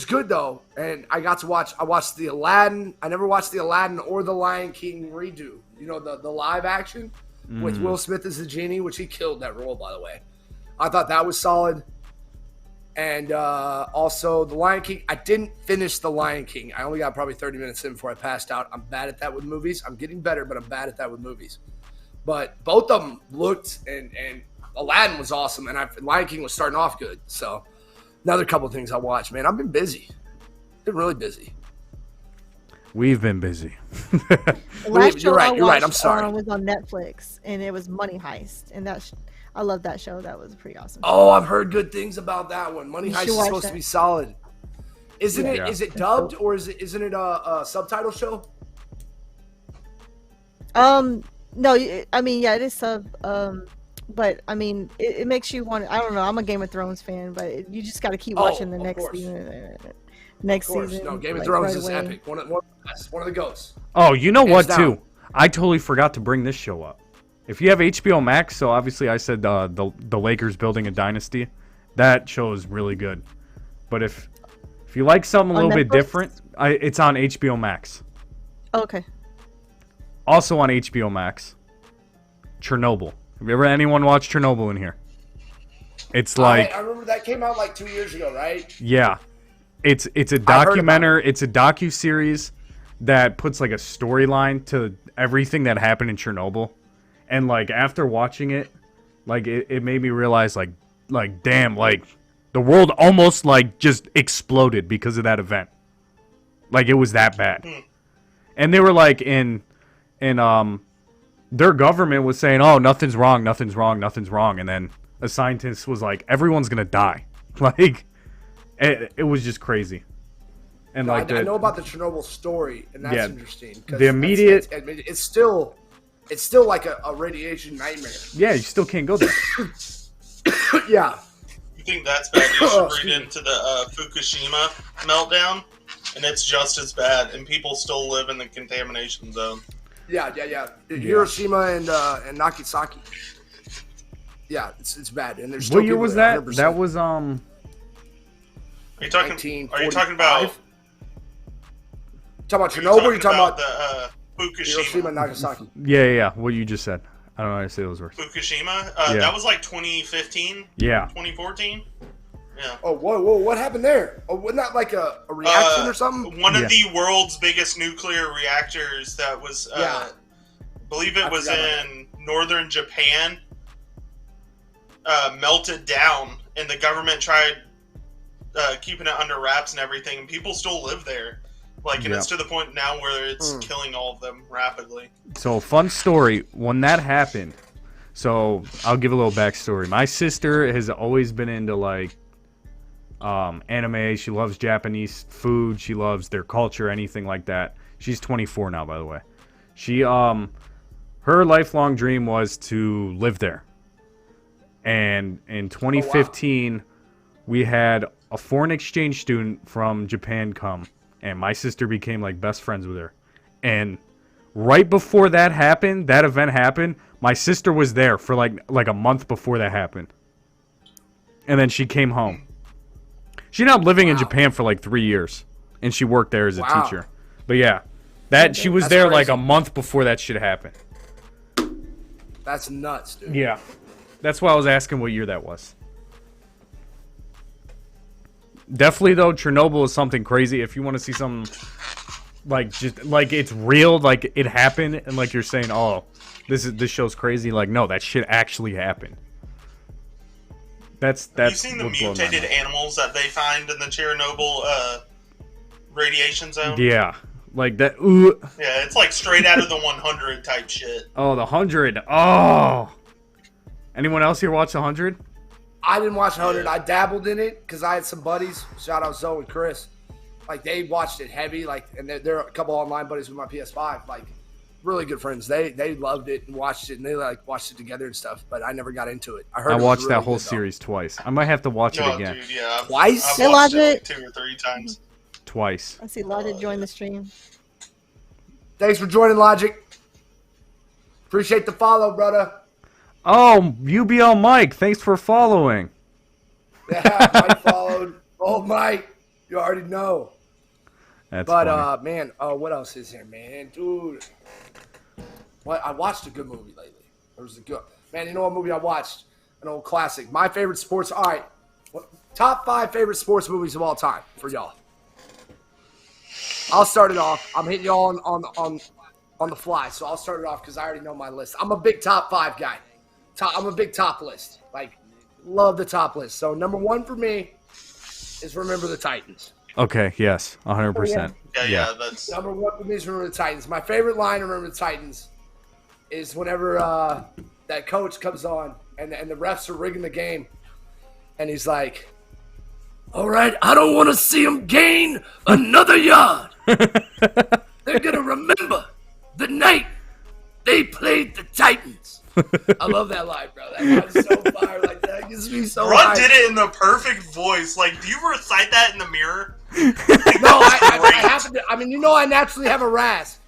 Speaker 2: good though, and I got to watch. I watched the Aladdin. I never watched the Aladdin or the Lion King redo. The live action with Will Smith as the genie, which he killed that role, by the way. I thought that was solid. And also The Lion King. I didn't finish The Lion King. I only got probably 30 minutes in before I passed out. I'm bad at that with movies. I'm getting better, but I'm bad at that with movies. But both of them looked, and Aladdin was awesome, and Lion King was starting off good. So another couple of things I watched, man. I've been busy. Been really busy.
Speaker 1: We've been busy.
Speaker 2: You're right. I'm sorry.
Speaker 3: Was on Netflix, and it was Money Heist, and I love that show. That was pretty awesome.
Speaker 2: Oh, I've heard good things about that one. Money Heist is supposed to be solid. Isn't it? Yeah. Is it dubbed or isn't it a subtitle show?
Speaker 3: No. It is sub. But it makes you want. I don't know. I'm a Game of Thrones fan, but you just got to keep watching the next season. Next season.
Speaker 2: No, Game of Thrones is epic. One of the best. One of the goats.
Speaker 1: Oh, you know what too? I totally forgot to bring this show up. If you have HBO Max, so obviously I said the Lakers building a dynasty, that show is really good. But if you like something a little bit different, it's on HBO Max.
Speaker 3: Okay.
Speaker 1: Also on HBO Max, Chernobyl. Have you ever anyone watched Chernobyl in here? It's like
Speaker 2: I remember that came out like 2 years ago, right?
Speaker 1: Yeah, it's a documentary. It's a docu-series that puts like a storyline to everything that happened in Chernobyl. And, like, after watching it, like, it made me realize, like, damn, like, the world almost, like, just exploded because of that event. Like, it was that bad. And they were, like, in their government was saying, oh, nothing's wrong. And then a scientist was like, everyone's going to die. Like, it was just crazy. And
Speaker 2: No,
Speaker 1: like
Speaker 2: I know about the Chernobyl story, and that's interesting. 'Cause
Speaker 1: the immediate,
Speaker 2: it's still like a radiation nightmare.
Speaker 1: yeah, you still can't go there.
Speaker 2: Yeah.
Speaker 4: You think that's bad? You should read into the Fukushima meltdown, and it's just as bad, and people still live in the contamination zone.
Speaker 2: Yeah. Hiroshima and Nagasaki. Yeah, it's bad, and there's still.
Speaker 1: What year was that?
Speaker 2: 100%.
Speaker 1: That was
Speaker 4: Are you talking? Are you talking about?
Speaker 2: Talking about Chernobyl? Or you talking about
Speaker 4: the Fukushima?
Speaker 2: Hiroshima and Nagasaki.
Speaker 1: Yeah. What you just said. I don't know how to say those words.
Speaker 4: Fukushima?
Speaker 1: Yeah.
Speaker 4: That was like 2015?
Speaker 1: Yeah.
Speaker 4: 2014? Yeah.
Speaker 2: Oh, whoa. What happened there? Oh, wasn't that like a reaction or something?
Speaker 4: One of the world's biggest nuclear reactors that was, I believe it was in northern Japan, melted down, and the government tried keeping it under wraps and everything, and people still live there. Like, and it's to the point now where it's killing all of them rapidly.
Speaker 1: So, fun story. When that happened, so I'll give a little backstory. My sister has always been into, like, anime. She loves Japanese food. She loves their culture, anything like that. She's 24 now, by the way. She, her lifelong dream was to live there. And in 2015, we had a foreign exchange student from Japan come. And my sister became like best friends with her. And right before that happened, that event happened, my sister was there for like a month before that happened. And then she came home. She ended up living in Japan for like 3 years. And she worked there as a teacher. But yeah, she was there like a month before that shit happened.
Speaker 2: That's nuts, dude.
Speaker 1: Yeah. That's why I was asking what year that was. Definitely, though, Chernobyl is something crazy. If you want to see something, like, just, like, it's real, like, it happened, and, like, you're saying, oh, this show's crazy. Like, no, that shit actually happened. That's
Speaker 4: Have you seen the mutated animals that they find in the Chernobyl radiation zone?
Speaker 1: Yeah. Like, that,
Speaker 4: Yeah, it's like straight out of the 100 type shit.
Speaker 1: Oh, the 100. Oh. Anyone else here watch the 100?
Speaker 2: I didn't watch 100. I dabbled in it because I had some buddies. Shout out Zoe and Chris. Like, they watched it heavy. Like, and they're a couple online buddies with my PS5. Like, really good friends. They loved it and watched it, and they like watched it together and stuff. But I never got into it. I
Speaker 1: watched that whole series twice. I might have to watch it again.
Speaker 4: Dude, yeah,
Speaker 2: twice?
Speaker 4: I've watched it like 2 or 3 times.
Speaker 1: Twice.
Speaker 3: I see Logic join the stream.
Speaker 2: Thanks for joining, Logic. Appreciate the follow, brother.
Speaker 1: Oh, UBL Mike, thanks for following.
Speaker 2: Yeah, Mike followed. Oh, Mike, you already know.
Speaker 1: That's
Speaker 2: but
Speaker 1: funny.
Speaker 2: man, what else is here, man, dude? What I watched a good movie lately. There was a good man. You know what movie I watched? An old classic. My favorite sports. All right, top 5 favorite sports movies of all time for y'all. I'll start it off. I'm hitting y'all on the fly, so I'll start it off because I already know my list. I'm a big top 5 guy. I'm a big top list. Like, love the top list. So number 1 for me is Remember the Titans.
Speaker 1: Okay, yes, 100%.
Speaker 4: Yeah, that's...
Speaker 2: Number 1 for me is Remember the Titans. My favorite line in Remember the Titans is whenever that coach comes on and the refs are rigging the game, and he's like, all right, I don't want to see them gain another yard. They're going to remember the night they played the Titans. I love that line, bro. That line's so fire. Like, that gets me so
Speaker 4: Ron
Speaker 2: high.
Speaker 4: did it in the perfect voice. Like, do you recite that in the mirror?
Speaker 2: No, I happen to. I mean, you know, I naturally have a rasp.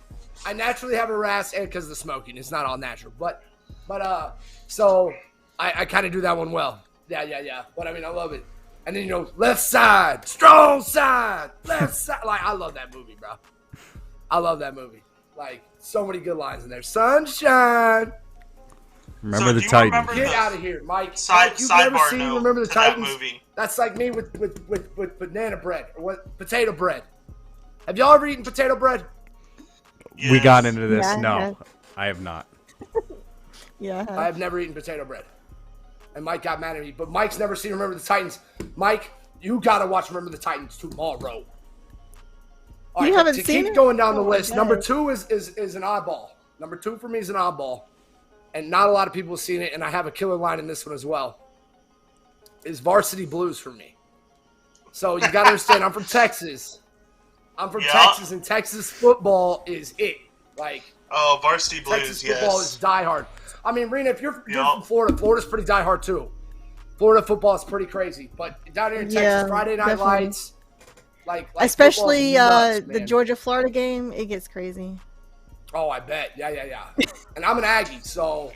Speaker 2: And because of the smoking, it's not all natural. But so I kind of do that one well. Yeah. But I mean, I love it. And then, you know, left side, strong side, left side. Like, I love that movie, bro. I love that movie. Like, so many good lines in there. Sunshine.
Speaker 1: Remember the Titans.
Speaker 4: Remember
Speaker 2: Get out of here, Mike.
Speaker 4: You've
Speaker 2: never seen Remember the Titans?
Speaker 4: Movie.
Speaker 2: That's like me with banana bread or potato bread. Have y'all ever eaten potato bread?
Speaker 4: Yes.
Speaker 1: We got into this.
Speaker 3: Yeah,
Speaker 1: no,
Speaker 3: yeah.
Speaker 1: I have not.
Speaker 3: Yeah.
Speaker 2: I have never eaten potato bread. And Mike got mad at me. But Mike's never seen Remember the Titans. Mike, you got to watch Remember the Titans tomorrow. All
Speaker 3: You
Speaker 2: right,
Speaker 3: haven't
Speaker 2: to
Speaker 3: seen
Speaker 2: keep
Speaker 3: it?
Speaker 2: going down the
Speaker 3: Oh my
Speaker 2: list,
Speaker 3: God.
Speaker 2: number 2 is an oddball. Number 2 for me is an oddball. And not a lot of people have seen it, and I have a killer line in this one as well. Is Varsity Blues for me. So you got to understand, I'm from Texas. I'm from
Speaker 4: Yeah.
Speaker 2: Texas, and Texas football is it. Like,
Speaker 4: Oh, Varsity Blues,
Speaker 2: Texas football is diehard. I mean, Rena, if you're from Florida, Florida's pretty diehard too. Florida football is pretty crazy. But down here in Texas, Friday Night
Speaker 3: definitely.
Speaker 2: Lights, like
Speaker 3: especially
Speaker 2: nuts,
Speaker 3: the Georgia-Florida game, it gets crazy.
Speaker 2: Oh, I bet. Yeah. And I'm an Aggie, so.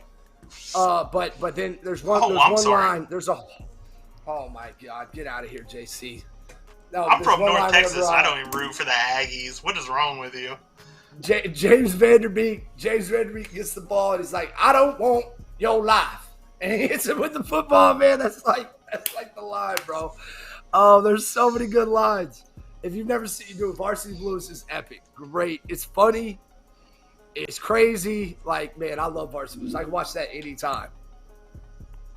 Speaker 2: But then there's one. Line. There's a. Oh my God! Get out of here, JC. No,
Speaker 4: I'm from North Texas. I don't even root for the Aggies. What is wrong with you?
Speaker 2: James Vanderbeek gets the ball and he's like, "I don't want your life," and he hits it with the football. Man, that's like the line, bro. Oh, there's so many good lines. If you've never seen Varsity Blues is epic, great. It's funny, it's crazy. Like, man, I love Varsity Blues. I can watch that anytime.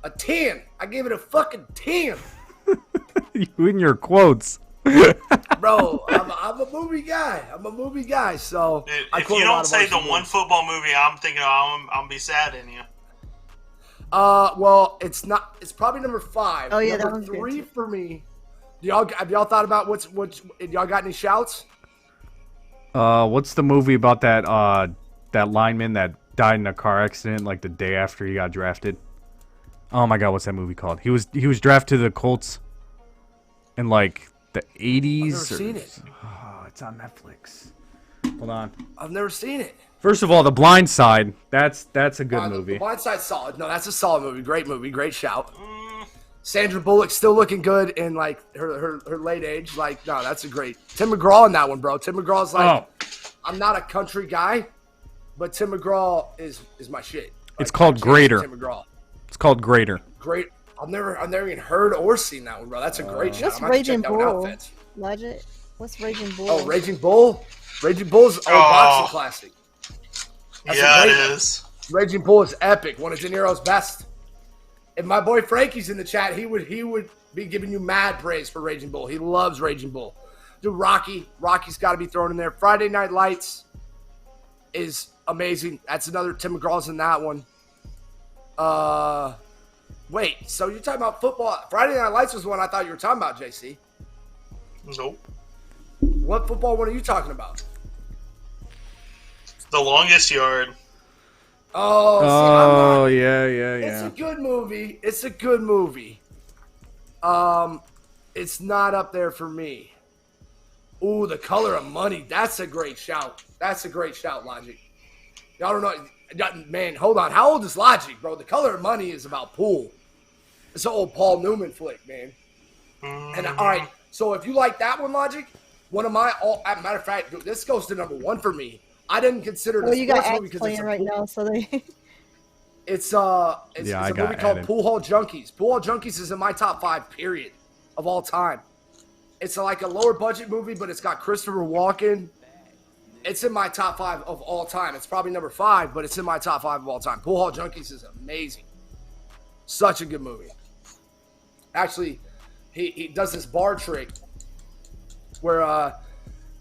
Speaker 2: A 10. I gave it a fucking 10.
Speaker 1: You and your quotes.
Speaker 2: Bro, I'm a movie guy. So
Speaker 4: if you don't say the one football movie I'm thinking of, I'm gonna be sad in you.
Speaker 2: Well, it's not. It's probably number 5.
Speaker 3: Oh yeah,
Speaker 2: number 3 for me. Have y'all thought about what's y'all got any shouts?
Speaker 1: What's the movie about that lineman that died in a car accident like the day after he got drafted? Oh my God, what's that movie called? He was drafted to the Colts in like the 80s.
Speaker 2: I've never seen it.
Speaker 1: Oh, it's on Netflix. Hold on.
Speaker 2: I've never seen it.
Speaker 1: First of all, The Blind Side. That's a good movie.
Speaker 2: The Blind Side's solid. No, that's a solid movie. Great shout. Sandra Bullock's still looking good in like her late age. Like, no, that's a great. Tim McGraw in that one, bro. Tim McGraw's like, I'm not a country guy, but Tim McGraw is my shit. Like,
Speaker 1: it's called Greater.
Speaker 2: Tim McGraw.
Speaker 1: It's called Greater.
Speaker 2: Great. I've never even heard or seen that one, bro. That's a great shout.
Speaker 3: What's Raging Bull? Legend. What's Raging Bull?
Speaker 2: Oh, Raging Bull. Raging Bull's old boxing classic. That's
Speaker 4: it is.
Speaker 2: Raging Bull is epic. One of De Niro's best. If my boy Frankie's in the chat, he would be giving you mad praise for Raging Bull. He loves Raging Bull. Dude, Rocky's got to be thrown in there. Friday Night Lights is amazing. That's another Tim McGraw's in that one. Wait, so you're talking about football? Friday Night Lights was the one I thought you were talking about, JC.
Speaker 4: Nope.
Speaker 2: What football one are you talking about?
Speaker 4: The Longest Yard.
Speaker 1: Oh, yeah.
Speaker 2: It's a good movie. It's not up there for me. Ooh, The Color of Money. That's a great shout. Logic. Y'all don't know. Man, hold on. How old is Logic, bro? The Color of Money is about pool. It's an old Paul Newman flick, man. And all right, so if you like that one, Logic, one of my matter of fact, dude, this goes to number 1 for me. I didn't consider it a sports movie because it's
Speaker 3: right now, so they.
Speaker 2: It's a movie called Pool Hall Junkies. Pool Hall Junkies is in my top 5 period of all time. It's like a lower budget movie, but it's got Christopher Walken. It's in my top 5 of all time. It's probably number 5, but it's in my top 5 of all time. Pool Hall Junkies is amazing. Such a good movie. Actually, he does this bar trick where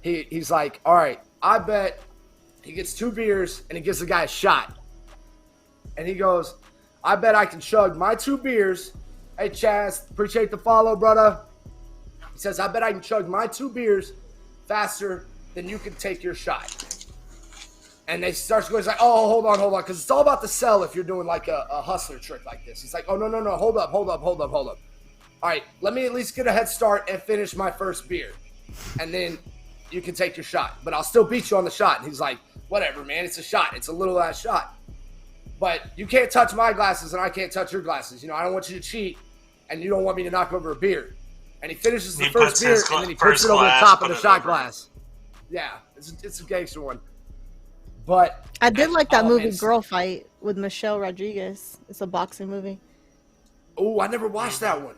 Speaker 2: he's like, all right, I bet he gets 2 beers and he gives the guy a shot. And he goes, I bet I can chug my 2 beers. Hey, Chaz, appreciate the follow, brother. He says, I bet I can chug my 2 beers faster than you can take your shot. And they start going, like, oh, hold on. Because it's all about the sell if you're doing like a hustler trick like this. He's like, oh, no. Hold up. All right, let me at least get a head start and finish my first beer. And then you can take your shot. But I'll still beat you on the shot. And he's like, whatever, man. It's a shot. It's a little ass shot. But you can't touch my glasses and I can't touch your glasses. You know, I don't want you to cheat and you don't want me to knock over a beer. And he finishes the first beer and then he puts it over the top of the shot glass. Yeah, it's a gangster one. But
Speaker 3: I did like that movie Girl Fight with Michelle Rodriguez. It's a boxing movie.
Speaker 2: Oh, I never watched that one.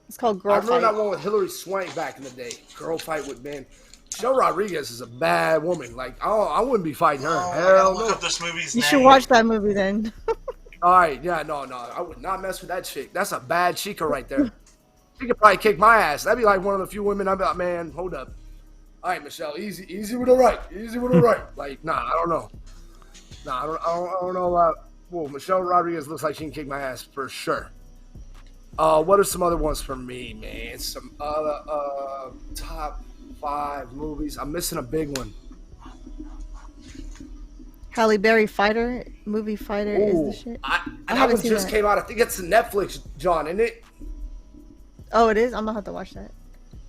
Speaker 3: It's called Girl Fight.
Speaker 2: I remember that one with Hillary Swank back in the day. Girl Fight with man. Michelle Rodriguez is a bad woman. Like, I wouldn't be fighting her. Hell no.
Speaker 4: Look up this movie's
Speaker 3: you
Speaker 4: name.
Speaker 3: should watch that movie then.
Speaker 2: All right, yeah, no. I would not mess with that chick. That's a bad chica right there. She could probably kick my ass. That'd be like one of the few women I'd be like, man, hold up. All right, Michelle, easy with the right. Like, nah, I don't know. Nah, I don't know about. Well, Michelle Rodriguez looks like she can kick my ass for sure. What are some other ones for me, man? Some top 5 movies. I'm missing a big one.
Speaker 3: Halle Berry movie Fighter is the shit.
Speaker 2: That one just came out. I think it's Netflix, John, isn't it?
Speaker 3: Oh, it is? I'm gonna have to watch that.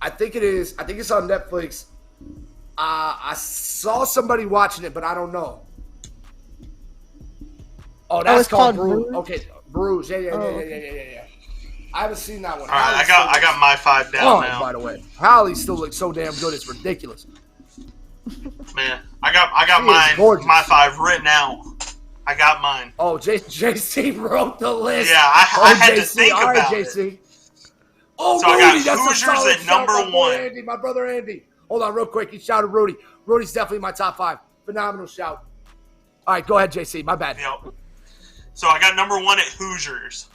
Speaker 2: I think it is. I think it's on Netflix. I saw somebody watching it, but I don't know. Oh, that's called Bruise. Okay, Bruise. Yeah. I haven't seen that one.
Speaker 4: All right, I got my 5 down now.
Speaker 2: By the way, Halle still looks so damn good. It's ridiculous.
Speaker 4: Man, I got my 5 written out. I got mine.
Speaker 2: Oh, JC wrote the list.
Speaker 4: Yeah, I had to think
Speaker 2: all right,
Speaker 4: about
Speaker 2: JC.
Speaker 4: it.
Speaker 2: Oh,
Speaker 4: so
Speaker 2: Rudy,
Speaker 4: I got
Speaker 2: that's
Speaker 4: Hoosiers at number 1.
Speaker 2: Andy, my brother Andy. Hold on real quick. He shouted Rudy. Rudy's definitely my top 5. Phenomenal shout. All right, go ahead, JC. My bad.
Speaker 4: Yep. So I got number 1 at Hoosiers.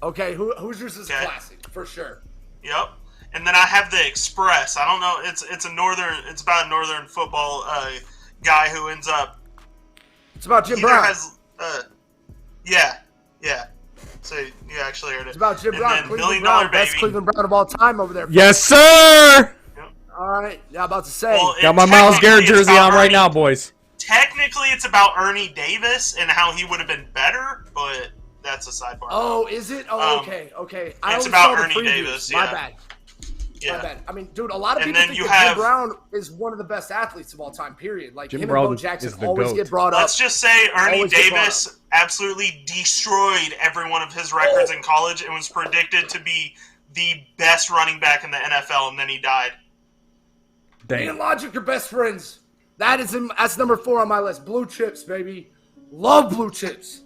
Speaker 2: Okay, Hoosiers is a classic for sure.
Speaker 4: Yep. And then I have the Express. I don't know. It's about a northern football guy who ends up.
Speaker 2: It's about Jim Brown.
Speaker 4: Yeah. So you actually heard it.
Speaker 2: It's about Jim Brown.
Speaker 4: $1 Million Baby.
Speaker 2: Best Cleveland Brown of all time over there.
Speaker 1: Yes, sir.
Speaker 4: Yep.
Speaker 2: All right. Yeah, I'm about to say.
Speaker 4: Well,
Speaker 1: Got my Myles Garrett jersey on right now, boys.
Speaker 4: Technically, it's about Ernie Davis and how he would have been better, but that's a sidebar.
Speaker 2: Oh, is it? Oh, okay.
Speaker 4: It's about Ernie Davis.
Speaker 2: My
Speaker 4: yeah.
Speaker 2: bad.
Speaker 4: Yeah.
Speaker 2: My bad. I mean, dude, a lot of
Speaker 4: And
Speaker 2: people
Speaker 4: then
Speaker 2: think that Jim Brown is one of the best athletes of all time, period. Like,
Speaker 1: Jim
Speaker 2: him
Speaker 1: Brown
Speaker 2: and Bo Jackson
Speaker 1: is the
Speaker 2: always
Speaker 1: GOAT.
Speaker 2: get brought up.
Speaker 4: Let's just say Ernie
Speaker 2: Always get brought
Speaker 4: Davis absolutely destroyed every one of his records in college and was predicted to be the best running back in the NFL, and then he died.
Speaker 2: Me and Logic are best friends. That's number 4 on my list. Blue Chips, baby. Love Blue Chips.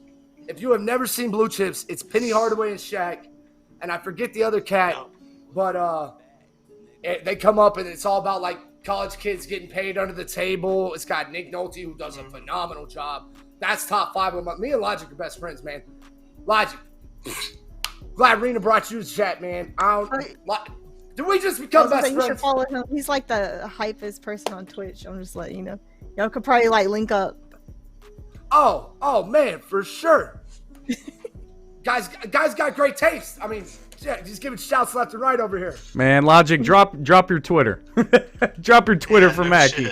Speaker 2: If you have never seen Blue Chips, it's Penny Hardaway and Shaq, and I forget the other cat, but they come up and it's all about like college kids getting paid under the table. It's got Nick Nolte who does a phenomenal job. That's top 5 of me and Logic are best friends, man. Logic. Glad Rena brought you to chat, man. Did we just become best
Speaker 3: You
Speaker 2: friends?
Speaker 3: should follow him. He's like the hypest person on Twitch. I'm just letting you know. Y'all could probably like link up.
Speaker 2: Oh man, for sure. guys got great taste. I mean, yeah, he's giving shouts left and right over here.
Speaker 1: Man, Logic, drop your Twitter. Drop your Twitter for Mackie.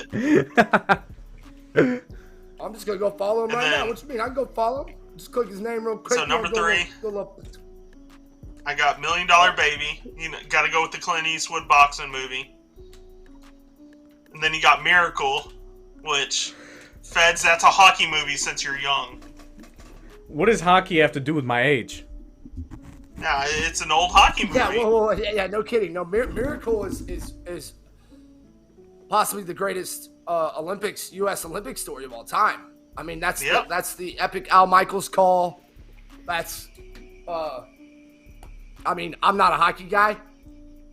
Speaker 2: I'm just gonna go follow him right now. What you mean? I can go follow him. Just click his name real quick.
Speaker 4: So number 3, I got $1 Million Baby. You got to go with the Clint Eastwood boxing movie. And then you got Miracle, which Feds, that's a hockey movie since you're young.
Speaker 1: What does hockey have to do with my age?
Speaker 4: Yeah, it's an old hockey movie.
Speaker 2: Yeah, no kidding. No, Miracle is possibly the greatest U.S. Olympic story of all time. I mean, that's the epic Al Michaels call. That's, I mean, I'm not a hockey guy.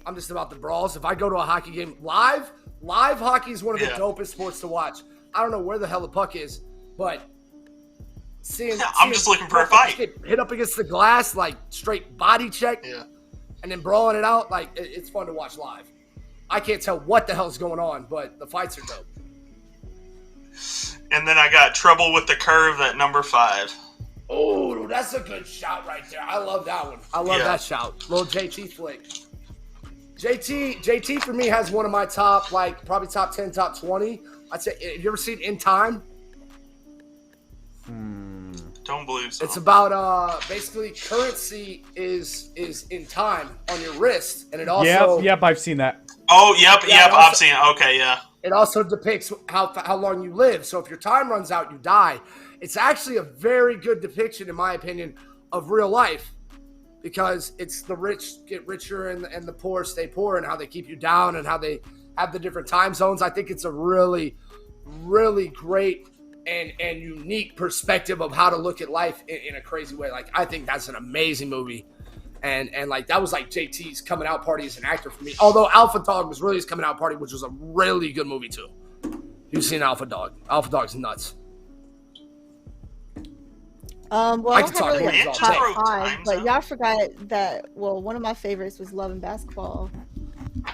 Speaker 2: I'm just about the brawls. If I go to a hockey game live hockey is one of the dopest sports to watch. I don't know where the hell the puck is, but
Speaker 4: I'm just looking for a fight.
Speaker 2: Get hit up against the glass, like straight body check, and then brawling it out. Like it's fun to watch live. I can't tell what the hell's going on, but the fights are dope.
Speaker 4: And then I got Trouble with the Curve at number 5.
Speaker 2: Oh, that's a good shout right there. I love that one. I love that shout. Little JT flick. JT for me has one of my top, like probably top 10, top 20. I'd say, have you ever seen In Time?
Speaker 4: Don't believe so.
Speaker 2: It's about basically currency is in time on your wrist, and it also
Speaker 1: Yep, I've seen that.
Speaker 4: Oh, yep, I've seen it. Okay, yeah.
Speaker 2: It also depicts how long you live. So if your time runs out, you die. It's actually a very good depiction, in my opinion, of real life, because it's the rich get richer and the poor stay poor, and how they keep you down and how they have the different time zones. I think it's a really, really great and unique perspective of how to look at life in a crazy way. Like, I think that's an amazing movie. And like, that was like JT's coming out party as an actor for me. Although Alpha Dog was really his coming out party, which was a really good movie too. You've seen Alpha Dog. Alpha Dog's nuts.
Speaker 3: Well,
Speaker 2: I
Speaker 3: I
Speaker 2: can
Speaker 3: don't have
Speaker 2: talk
Speaker 3: really
Speaker 2: about
Speaker 3: a
Speaker 2: it
Speaker 3: top
Speaker 2: all day.
Speaker 3: 5, but y'all forgot that, well, one of my favorites was Love and Basketball.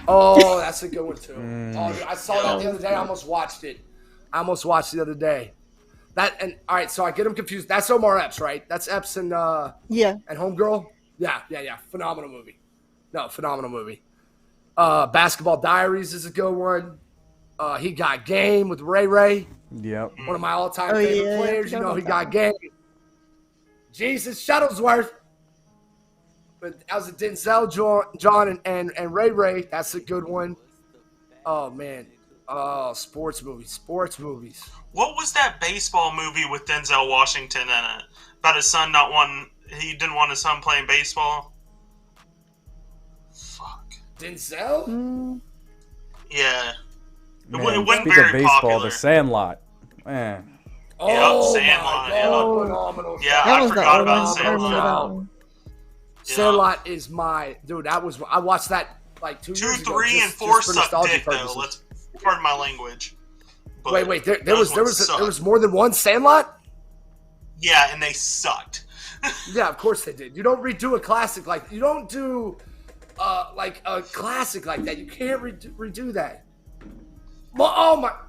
Speaker 2: Oh, that's a good one too. Oh, dude, I saw that the other day. I almost watched it. The other day. All right, so I get them confused. That's Omar Epps, right? That's Epps and and Homegirl. Yeah. Phenomenal movie. Basketball Diaries is a good one. He got game with Ray Ray.
Speaker 1: Yep.
Speaker 2: One of my all-time favorite players. You know, he got game. Jesus Shuttlesworth. But as a Denzel, John, and Ray Ray, that's a good one. Oh, man. Oh, sports movies.
Speaker 4: What was that baseball movie with Denzel Washington in it? About his son he didn't want his son playing baseball? Fuck.
Speaker 2: Denzel?
Speaker 4: Yeah.
Speaker 1: Man,
Speaker 4: it wasn't
Speaker 1: speak
Speaker 4: very
Speaker 1: of baseball,
Speaker 4: popular.
Speaker 1: The Sandlot. Man.
Speaker 2: Oh,
Speaker 4: Sandlot.
Speaker 2: my God. Phenomenal.
Speaker 4: Yeah,
Speaker 3: That
Speaker 4: I
Speaker 3: was the
Speaker 4: forgot
Speaker 3: old
Speaker 4: about
Speaker 3: one. I remember that
Speaker 4: Sandlot.
Speaker 3: one.
Speaker 2: Sandlot is my dude. I watched that like 2 years ago.
Speaker 4: 2, 3, and 4 suck dick though. Let's pardon my language. But
Speaker 2: wait. There was more than one Sandlot.
Speaker 4: Yeah, and they sucked.
Speaker 2: Yeah, of course they did. You don't redo a classic like you don't do like a classic like that. You can't redo that. Well,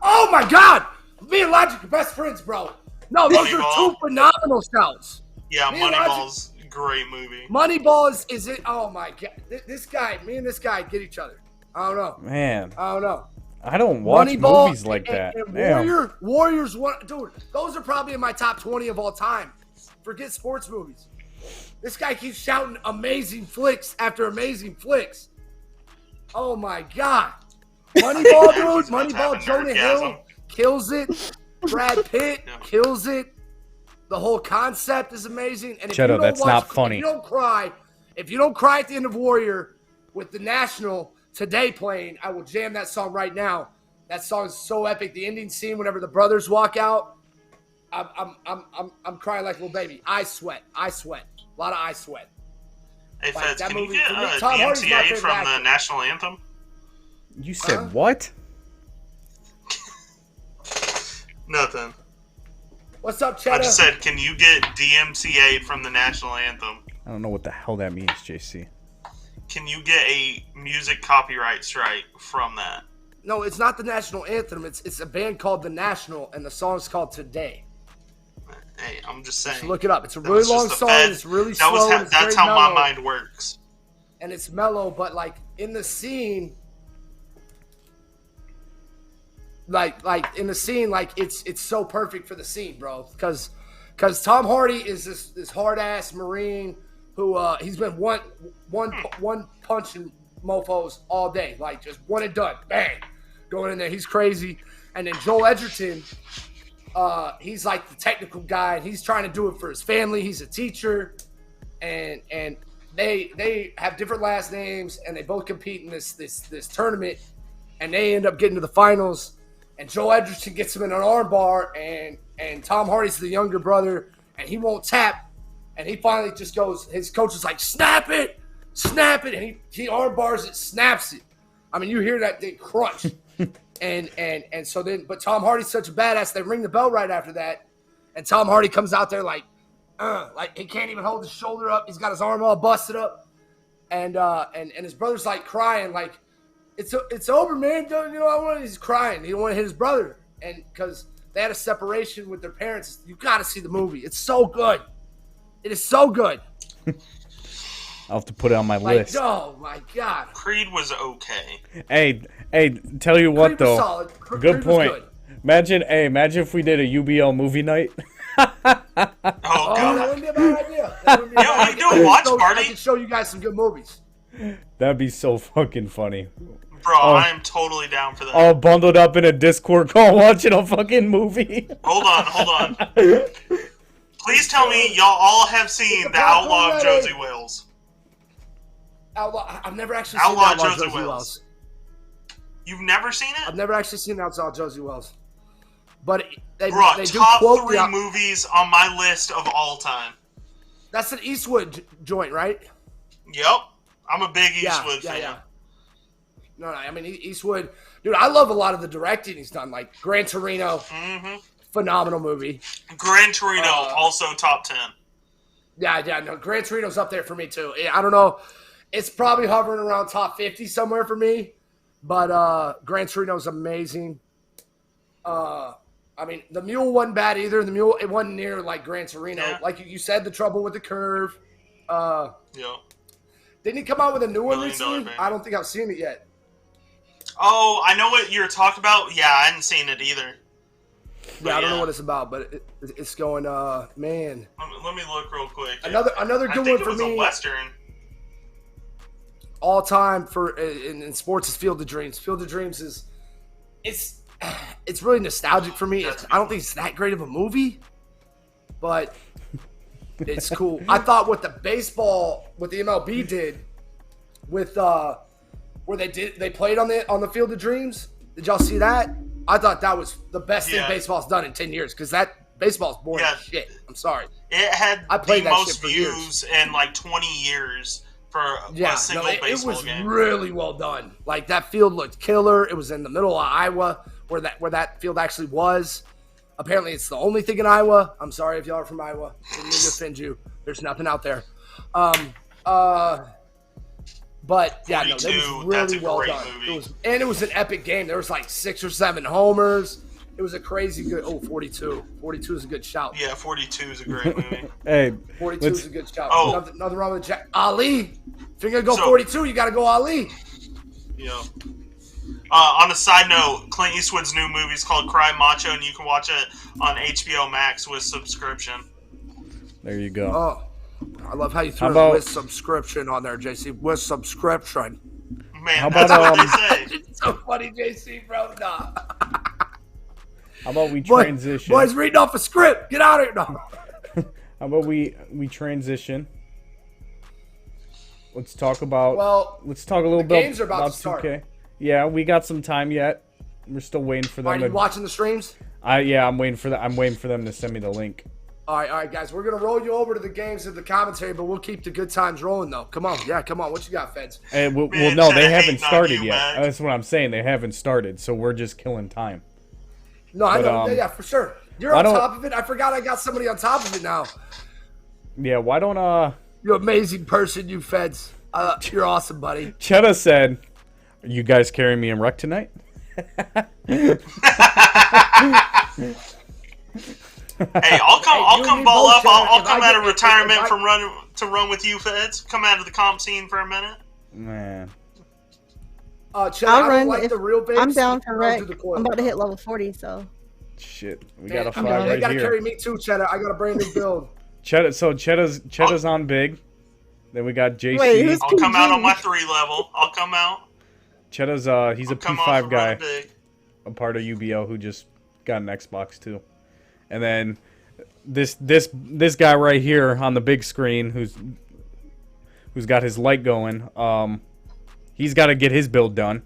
Speaker 2: oh my God! Me and Logic are best friends, bro. No, those are two phenomenal shouts.
Speaker 4: Yeah, Moneyball's a great movie.
Speaker 2: Moneyball is it? Oh my God! Me and this guy get each other. I don't know.
Speaker 1: Man.
Speaker 2: I don't know.
Speaker 1: I don't watch
Speaker 2: Moneyball
Speaker 1: movies like that.
Speaker 2: And Warriors, dude, those are probably in my top 20 of all time. Forget sports movies. This guy keeps shouting amazing flicks after amazing flicks. Oh my God. Moneyball, dude. Moneyball, Jonah Hill kills it. Brad Pitt kills it. The whole concept is amazing. And if
Speaker 1: Cheto,
Speaker 2: you don't
Speaker 1: that's not funny.
Speaker 2: If you don't cry at the end of Warrior with the National today playing, I will jam that song right now. That song is so epic. The ending scene, whenever the brothers walk out, I'm crying like a little baby. I sweat. A lot of eye sweat.
Speaker 4: Hey,
Speaker 2: Like,
Speaker 4: Feds,
Speaker 2: that
Speaker 4: can you
Speaker 2: movie-
Speaker 4: get
Speaker 2: for me, Tom Hardy's my
Speaker 4: DMCA
Speaker 2: favorite
Speaker 4: from
Speaker 2: actor.
Speaker 4: the national anthem?
Speaker 1: You said what?
Speaker 4: Nothing.
Speaker 2: What's up,
Speaker 4: I
Speaker 2: Cheddar?
Speaker 4: just said, can you get DMCA from the national anthem?
Speaker 1: I don't know what the hell that means, JC.
Speaker 4: Can you get a music copyright strike from that?
Speaker 2: No, it's not the national anthem. It's a band called The National, and the song's called Today.
Speaker 4: Hey, I'm just saying.
Speaker 2: Just look it up. It's a
Speaker 4: That
Speaker 2: really
Speaker 4: was just
Speaker 2: long
Speaker 4: the
Speaker 2: song.
Speaker 4: Fed-
Speaker 2: It's really
Speaker 4: that was
Speaker 2: slow.
Speaker 4: ha-
Speaker 2: It's
Speaker 4: that's
Speaker 2: very
Speaker 4: how my
Speaker 2: mellow,
Speaker 4: mind works.
Speaker 2: and it's mellow, but like in the scene, like in the scene, like it's so perfect for the scene, bro. Because Tom Hardy is this hard ass Marine who he's been one punching mofos all day, like just one and done, bang, going in there. He's crazy. And then Joel Edgerton, he's like the technical guy, and he's trying to do it for his family. He's a teacher, and they have different last names, and they both compete in this tournament, and they end up getting to the finals. And Joel Edgerton gets him in an arm bar, and Tom Hardy's the younger brother, and he won't tap, and he finally just goes. His coach is like, snap it, and he arm bars it, snaps it. I mean, you hear that thing crunch. And so then, but Tom Hardy's such a badass. They ring the bell right after that, and Tom Hardy comes out there like he can't even hold his shoulder up. He's got his arm all busted up, and his brother's like crying, like it's over, man. Don't you know? He's crying. He don't want to hit his brother, and because they had a separation with their parents. You got to see the movie. It's so good. It is so good.
Speaker 1: I'll have to put it on my list.
Speaker 2: Oh my God.
Speaker 4: Creed was okay.
Speaker 1: Hey, tell you what
Speaker 2: Creed was
Speaker 1: though.
Speaker 2: solid.
Speaker 1: Good
Speaker 2: Creed was
Speaker 1: point.
Speaker 2: good.
Speaker 1: Imagine if we did a UBL movie night.
Speaker 4: Oh,
Speaker 2: Oh, that
Speaker 4: God.
Speaker 2: wouldn't be a bad idea. That wouldn't be a
Speaker 4: Yeah,
Speaker 2: bad
Speaker 4: we
Speaker 2: idea.
Speaker 4: do a watch
Speaker 2: I
Speaker 4: party.
Speaker 2: can show you guys some good movies.
Speaker 1: That'd be so fucking funny.
Speaker 4: Bro, I am totally down for that.
Speaker 1: All bundled up in a Discord call watching a fucking movie.
Speaker 4: Hold on. Please tell me y'all all have seen
Speaker 2: the
Speaker 4: The Outlaw of
Speaker 2: popcorn
Speaker 4: Josie Wales.
Speaker 2: Outlaw. I've never actually
Speaker 4: Outlaw
Speaker 2: seen Outlaw
Speaker 4: Josie
Speaker 2: Josie
Speaker 4: Wales.
Speaker 2: Wells.
Speaker 4: You've never seen
Speaker 2: I've
Speaker 4: it?
Speaker 2: never actually seen Outlaw Josie Wells. But they
Speaker 4: Bro,
Speaker 2: do
Speaker 4: top
Speaker 2: quote
Speaker 4: 3
Speaker 2: the.
Speaker 4: movies on my list of all time.
Speaker 2: That's an Eastwood joint, right?
Speaker 4: Yep. I'm a big Eastwood fan.
Speaker 2: Yeah. No, I mean Eastwood, dude. I love a lot of the directing he's done, like Gran Torino, phenomenal movie.
Speaker 4: Gran Torino, also top 10.
Speaker 2: Yeah, no, Gran Torino's up there for me too. I don't know, it's probably hovering around top 50 somewhere for me, but Gran Torino's amazing. I mean, the Mule wasn't bad either. The Mule, it wasn't near like Gran Torino.
Speaker 4: Yeah.
Speaker 2: Like you said, The Trouble with the Curve.
Speaker 4: Yeah.
Speaker 2: Didn't he come out with a new one
Speaker 4: $1 Million
Speaker 2: recently?
Speaker 4: Man.
Speaker 2: I don't think I've seen it yet.
Speaker 4: Oh, I know what you're talking about. Yeah, I hadn't seen it either.
Speaker 2: Yeah, I don't know what it's about, but it's going. Man.
Speaker 4: Let me look real quick.
Speaker 2: Another good one for me.
Speaker 4: A Western.
Speaker 2: All time for in sports is Field of Dreams. Field of Dreams is it's really nostalgic for me. I don't think it's that great of a movie, but it's cool. I thought what the MLB did with where they played on the Field of Dreams. Did y'all see that? I thought that was the best thing baseball's done in 10 years because that baseball's boring as shit. I'm sorry.
Speaker 4: It had the most views in like 20 years for a single baseball game. It was really
Speaker 2: well done. Like that field looked killer. It was in the middle of Iowa where that field actually was. Apparently it's the only thing in Iowa. I'm sorry if y'all are from Iowa. Didn't mean to offend you. There's nothing out there. But yeah, no, it was really well done. It was an epic game. There was like 6 or 7 homers. It was a crazy good. 42. 42 is a good shout.
Speaker 4: Yeah, 42 is a great movie.
Speaker 1: Hey,
Speaker 2: 42 is a good shout. Nothing wrong with Jack Ali. If you're gonna go 42, you got to go Ali.
Speaker 4: Yeah. On a side note, Clint Eastwood's new movie is called Cry Macho, and you can watch it on HBO Max with subscription.
Speaker 1: There you go.
Speaker 2: Oh. I love how you threw with subscription on there, JC. With subscription.
Speaker 4: Man, that's what they say.
Speaker 2: It's so funny, JC, bro. Nah.
Speaker 1: How about we transition?
Speaker 2: Boys reading off a script. Get out of here. No.
Speaker 1: How about we transition? Let's talk about. Let's talk a little bit
Speaker 2: games are about to
Speaker 1: 2K.
Speaker 2: Start.
Speaker 1: Yeah, we got some time yet. We're still waiting for them.
Speaker 2: Are you watching the streams?
Speaker 1: I'm waiting for I'm waiting for them to send me the link.
Speaker 2: All right, guys. We're going to roll you over to the games and the commentary, but we'll keep the good times rolling, though. Come on. Yeah, come on. What you got, Feds?
Speaker 1: No, they haven't started yet. That's what I'm saying. They haven't started, so we're just killing time.
Speaker 2: No, I know. Yeah, for sure. You're on top of it. I forgot I got somebody on top of it now.
Speaker 1: Yeah, why don't
Speaker 2: You amazing person, you Feds. You're awesome, buddy.
Speaker 1: Chetta said, "Are you guys carrying me in rec tonight?"
Speaker 4: Hey, I'll come ball up. I'll come out of retirement from run with you, Feds. Come out of the comp scene for a minute.
Speaker 1: Man.
Speaker 2: Chad, I'll run. Like the real babes.
Speaker 3: I'm down for rec. I'm about to hit level 40, so.
Speaker 1: Shit, we got a 5 right here.
Speaker 2: They gotta carry me too, Cheddar. I got a brand new build.
Speaker 1: Cheddar's on big. Then we got JC.
Speaker 3: Wait,
Speaker 4: I'll come out on my 3 level. I'll come out.
Speaker 1: Cheddar's he's a P5 guy. A part of UBL who just got an Xbox too. And then this guy right here on the big screen who's got his light going. He's got to get his build done.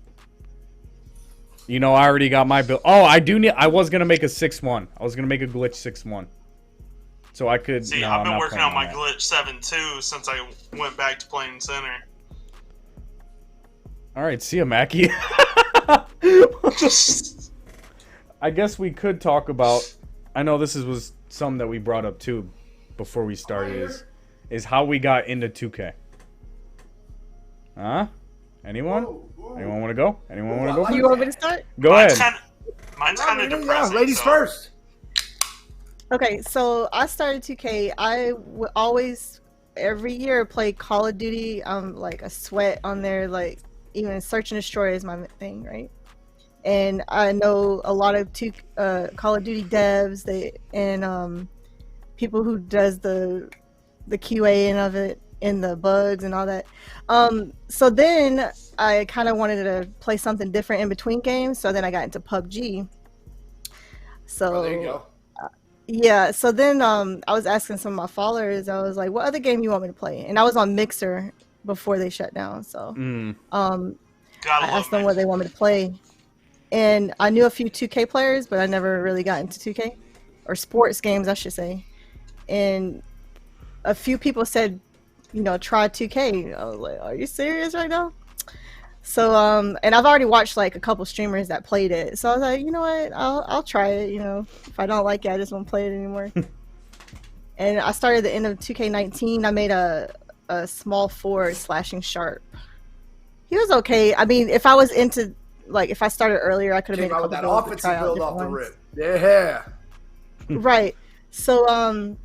Speaker 1: You know, I already got my build. Oh, I was gonna make a 6-1. I was gonna make a glitch 6-1. So I could.
Speaker 4: See, I've been working on my glitch 7-2 since I went back to playing center.
Speaker 1: All right, see ya, Mackie. I guess we could talk about. I know this was something that we brought up too before we started. Is how we got into 2K. Huh? Anyone? Anyone want to go? Anyone want to go?
Speaker 3: You want me to start?
Speaker 1: Go ahead.
Speaker 4: Mine's kind of depressing.
Speaker 2: Ladies first.
Speaker 3: Okay, so I started 2K. I would always, every year, play Call of Duty. Like a sweat on there, like even Search and Destroy is my thing, right? And I know a lot of Call of Duty devs, and people who does the QA and of it and the bugs and all that. So then I kind of wanted to play something different in between games. So then I got into PUBG. So
Speaker 2: there you go.
Speaker 3: Yeah. So then I was asking some of my followers. I was like, "What other game you want me to play?" And I was on Mixer before they shut down. So I asked them what they want me to play. And I knew a few 2K players, but I never really got into 2K. Or sports games, I should say. And a few people said, try 2K. I was like, are you serious right now? So, and I've already watched like a couple streamers that played it. So I was like, you know what? I'll try it. If I don't like it, I just won't play it anymore. And I started at the end of 2K19. I made a small forward slashing sharp. He was okay. I mean, if I was into... Like, if I started earlier, I could have made a couple
Speaker 2: that
Speaker 3: builds
Speaker 2: offensive build off the rip. Yeah.
Speaker 3: Right. So,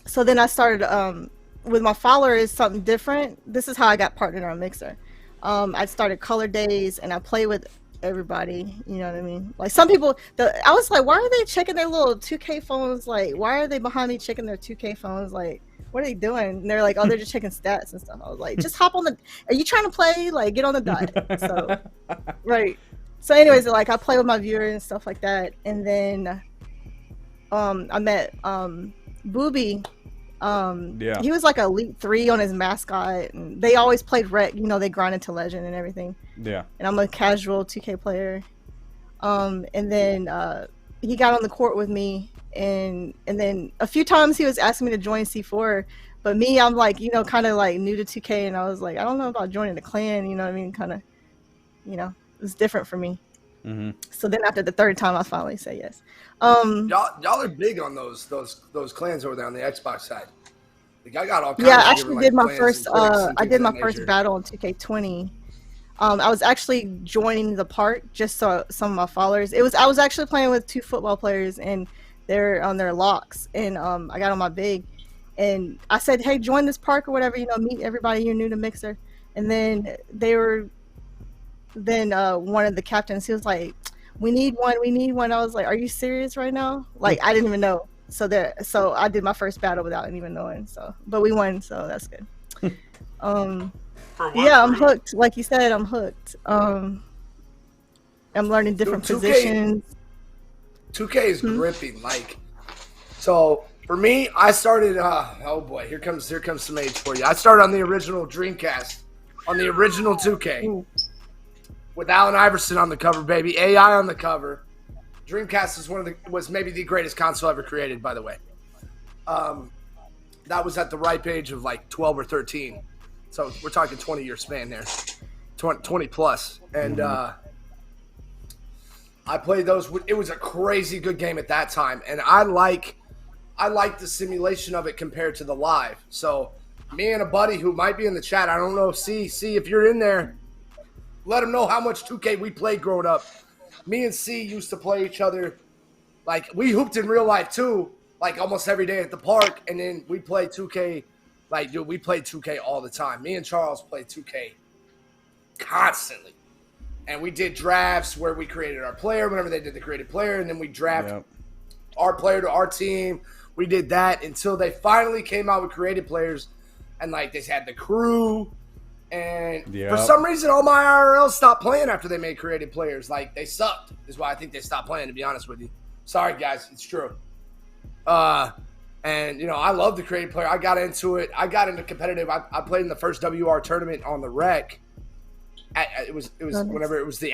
Speaker 3: so then I started with my followers something different. This is how I got partnered on Mixer. I started Color Days, and I play with everybody. You know what I mean? Like some people, I was like, why are they checking their little 2K phones? Like, why are they behind me checking their 2K phones? Like, what are they doing? And they're like, oh, they're just checking stats and stuff. I was like, just hop on the. Are you trying to play? Like, get on the dot. So, right. So, anyways, like I play with my viewers and stuff like that, and then, I met Booby.
Speaker 1: Yeah.
Speaker 3: He was like Elite 3 on his mascot, and they always played rec. You know, they grinded to legend and everything.
Speaker 1: Yeah.
Speaker 3: And I'm a casual 2K player. And then he got on the court with me, and then a few times he was asking me to join C4, but me, I'm like, you know, kind of like new to 2K, and I was like, I don't know about joining the clan. You know what I mean? Kind of, you know, it was different for me.
Speaker 1: Mm-hmm.
Speaker 3: So then after the third time, I finally say yes.
Speaker 2: Y'all are big on those clans over there on the Xbox side. Like I got all kinds
Speaker 3: Yeah,
Speaker 2: of
Speaker 3: I actually
Speaker 2: different,
Speaker 3: did my
Speaker 2: clans
Speaker 3: first.
Speaker 2: and cliques and
Speaker 3: I
Speaker 2: things
Speaker 3: did
Speaker 2: of
Speaker 3: my
Speaker 2: that
Speaker 3: first
Speaker 2: nature.
Speaker 3: battle in 2K20. I was actually joining the park just so some of my followers. I was actually playing with 2 football players, and they're on their locks, and I got on my big, and I said, hey, join this park or whatever, you know, meet everybody, you're new to Mixer. And then one of the captains, he was like, we need one. I was like, are you serious right now? Like, I didn't even know. So I did my first battle without even knowing. So, but we won, so that's good.
Speaker 4: For what
Speaker 3: Yeah, I'm
Speaker 4: group?
Speaker 3: hooked. Like you said, I'm hooked. I'm learning different
Speaker 2: Dude, 2K
Speaker 3: positions.
Speaker 2: 2K is gripping. Like, so for me, I started. Oh boy, here comes some age for you. I started on the original Dreamcast, on the original 2K,
Speaker 3: Ooh.
Speaker 2: with Allen Iverson on the cover, baby. AI on the cover. Dreamcast was maybe the greatest console ever created, by the way. That was at the ripe age of like 12 or 13. So we're talking 20-year span there, 20 plus. And I played those. It was a crazy good game at that time, and I like the simulation of it compared to the live. So me and a buddy who might be in the chat, I don't know, see if you're in there, let him know how much 2K we played growing up. Me and C used to play each other. Like, we hooped in real life too, like almost every day at the park, and then we played 2K. Like, dude, we played 2K all the time. Me and Charles played 2K constantly. And we did drafts where we created our player whenever they did the created player, and then we drafted our player to our team. We did that until they finally came out with created players, and like they had the crew. And for some reason, all my IRLs stopped playing after they made created players. Like, they sucked, is why I think they stopped playing, to be honest with you. Sorry, guys. It's true. And, you know, I love the created player. I got into it. I got into competitive. I played in the first WR tournament on the rec. It was whenever it was the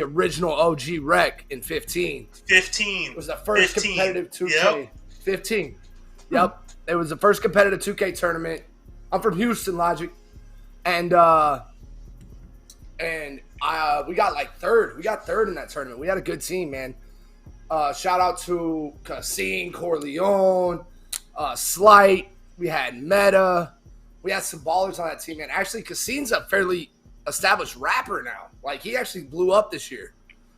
Speaker 2: original OG rec in 15.
Speaker 4: 15.
Speaker 2: It was the first
Speaker 4: 15.
Speaker 2: competitive 2K.
Speaker 4: Yep.
Speaker 2: 15. Yep. It was the first competitive 2K tournament. I'm from Houston, Logic. And we got like third. We got third in that tournament. We had a good team, man. Shout out to Cassine, Corleone, Slight. We had Meta. We had some ballers on that team, man. Actually, Cassine's a fairly established rapper now. Like, he actually blew up this year.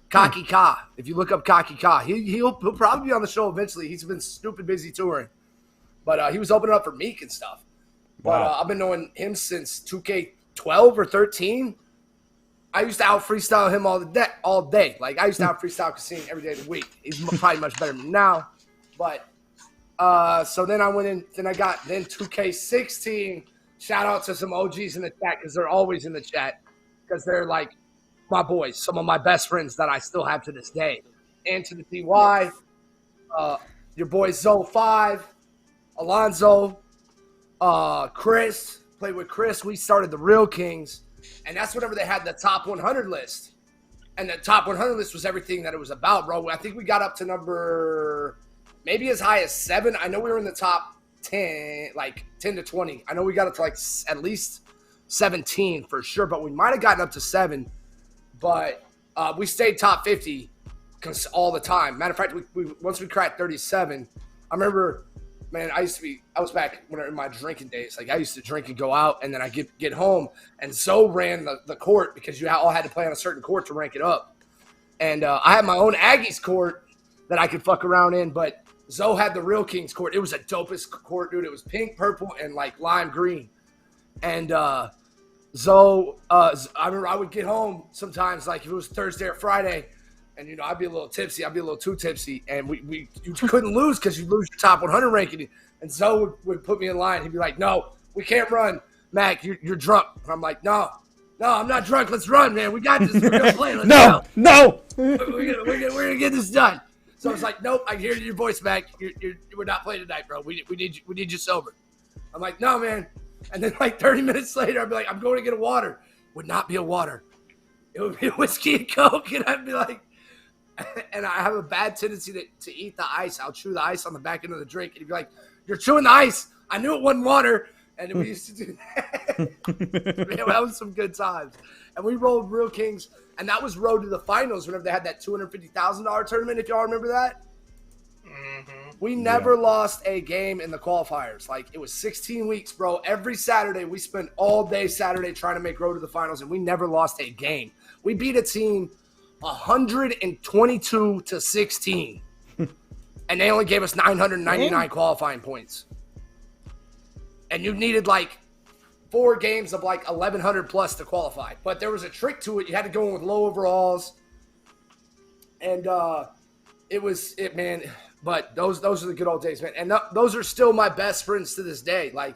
Speaker 2: Kaki Ka. If you look up Kaki Ka, he'll probably be on the show eventually. He's been stupid busy touring. But he was opening up for Meek and stuff. But I've been knowing him since 2K12 or 13. I used to out freestyle him all day. Like, I used to out freestyle Cassine every day of the week. He's probably much better than now. But so then I went in. Then 2K16. Shout out to some OGs in the chat, because they're always in the chat, because they're like my boys, some of my best friends that I still have to this day. Anthony DY, your boy Zoe5, Alonzo. Chris, played with Chris. We started the Real Kings, and that's whenever they had the top 100 list. And the top 100 list was everything that it was about, bro. I think we got up to number maybe as high as 7. I know we were in the top 10, like 10 to 20. I know we got up to like at least 17 for sure, but we might have gotten up to 7. But we stayed top 50 all the time. Matter of fact, we once we cracked 37, I remember. Man, I was back when in my drinking days. Like, I used to drink and go out, and then I get home, and Zoe ran the court, because you all had to play on a certain court to rank it up. And I had my own Aggies court that I could fuck around in, but Zoe had the Real Kings court. It was the dopest court, dude. It was pink, purple, and like lime green. And So I remember I would get home sometimes, like if it was Thursday or Friday, and I'd be a little tipsy, I'd be a little too tipsy, and you couldn't lose because you lose your top 100 ranking. And Zoe would put me in line. He'd be like, "No, we can't run, Mac. You're drunk." And I'm like, "No, I'm not drunk. Let's run, man. We got this. We're gonna play. Let's go.
Speaker 1: No.
Speaker 2: We're gonna get this done." So I was like, "Nope, I can hear your voice, Mac. We're not playing tonight, bro. We need you sober." I'm like, "No, man." And then like 30 minutes later, I'd be like, "I'm going to get a water." Would not be a water. It would be a whiskey and Coke. And I'd be like, and I have a bad tendency to eat the ice. I'll chew the ice on the back end of the drink. And he'd be like, "You're chewing the ice." I knew it wasn't water. And we used to do that. Man, that was some good times. And we rolled Real Kings. And that was road to the finals whenever they had that $250,000 tournament, if y'all remember that. Mm-hmm. We never lost a game in the qualifiers. Like, it was 16 weeks, bro. Every Saturday, we spent all day Saturday trying to make road to the finals, and we never lost a game. We beat a team 122 to 16, and they only gave us 999 qualifying points. And you needed, like, 4 games of, like, 1,100 plus to qualify. But there was a trick to it. You had to go in with low overalls. And man. But those are the good old days, man. And those are still my best friends to this day. Like,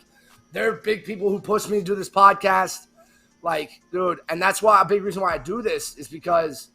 Speaker 2: they're big people who pushed me to do this podcast. Like, dude, and that's why a big reason why I do this is because,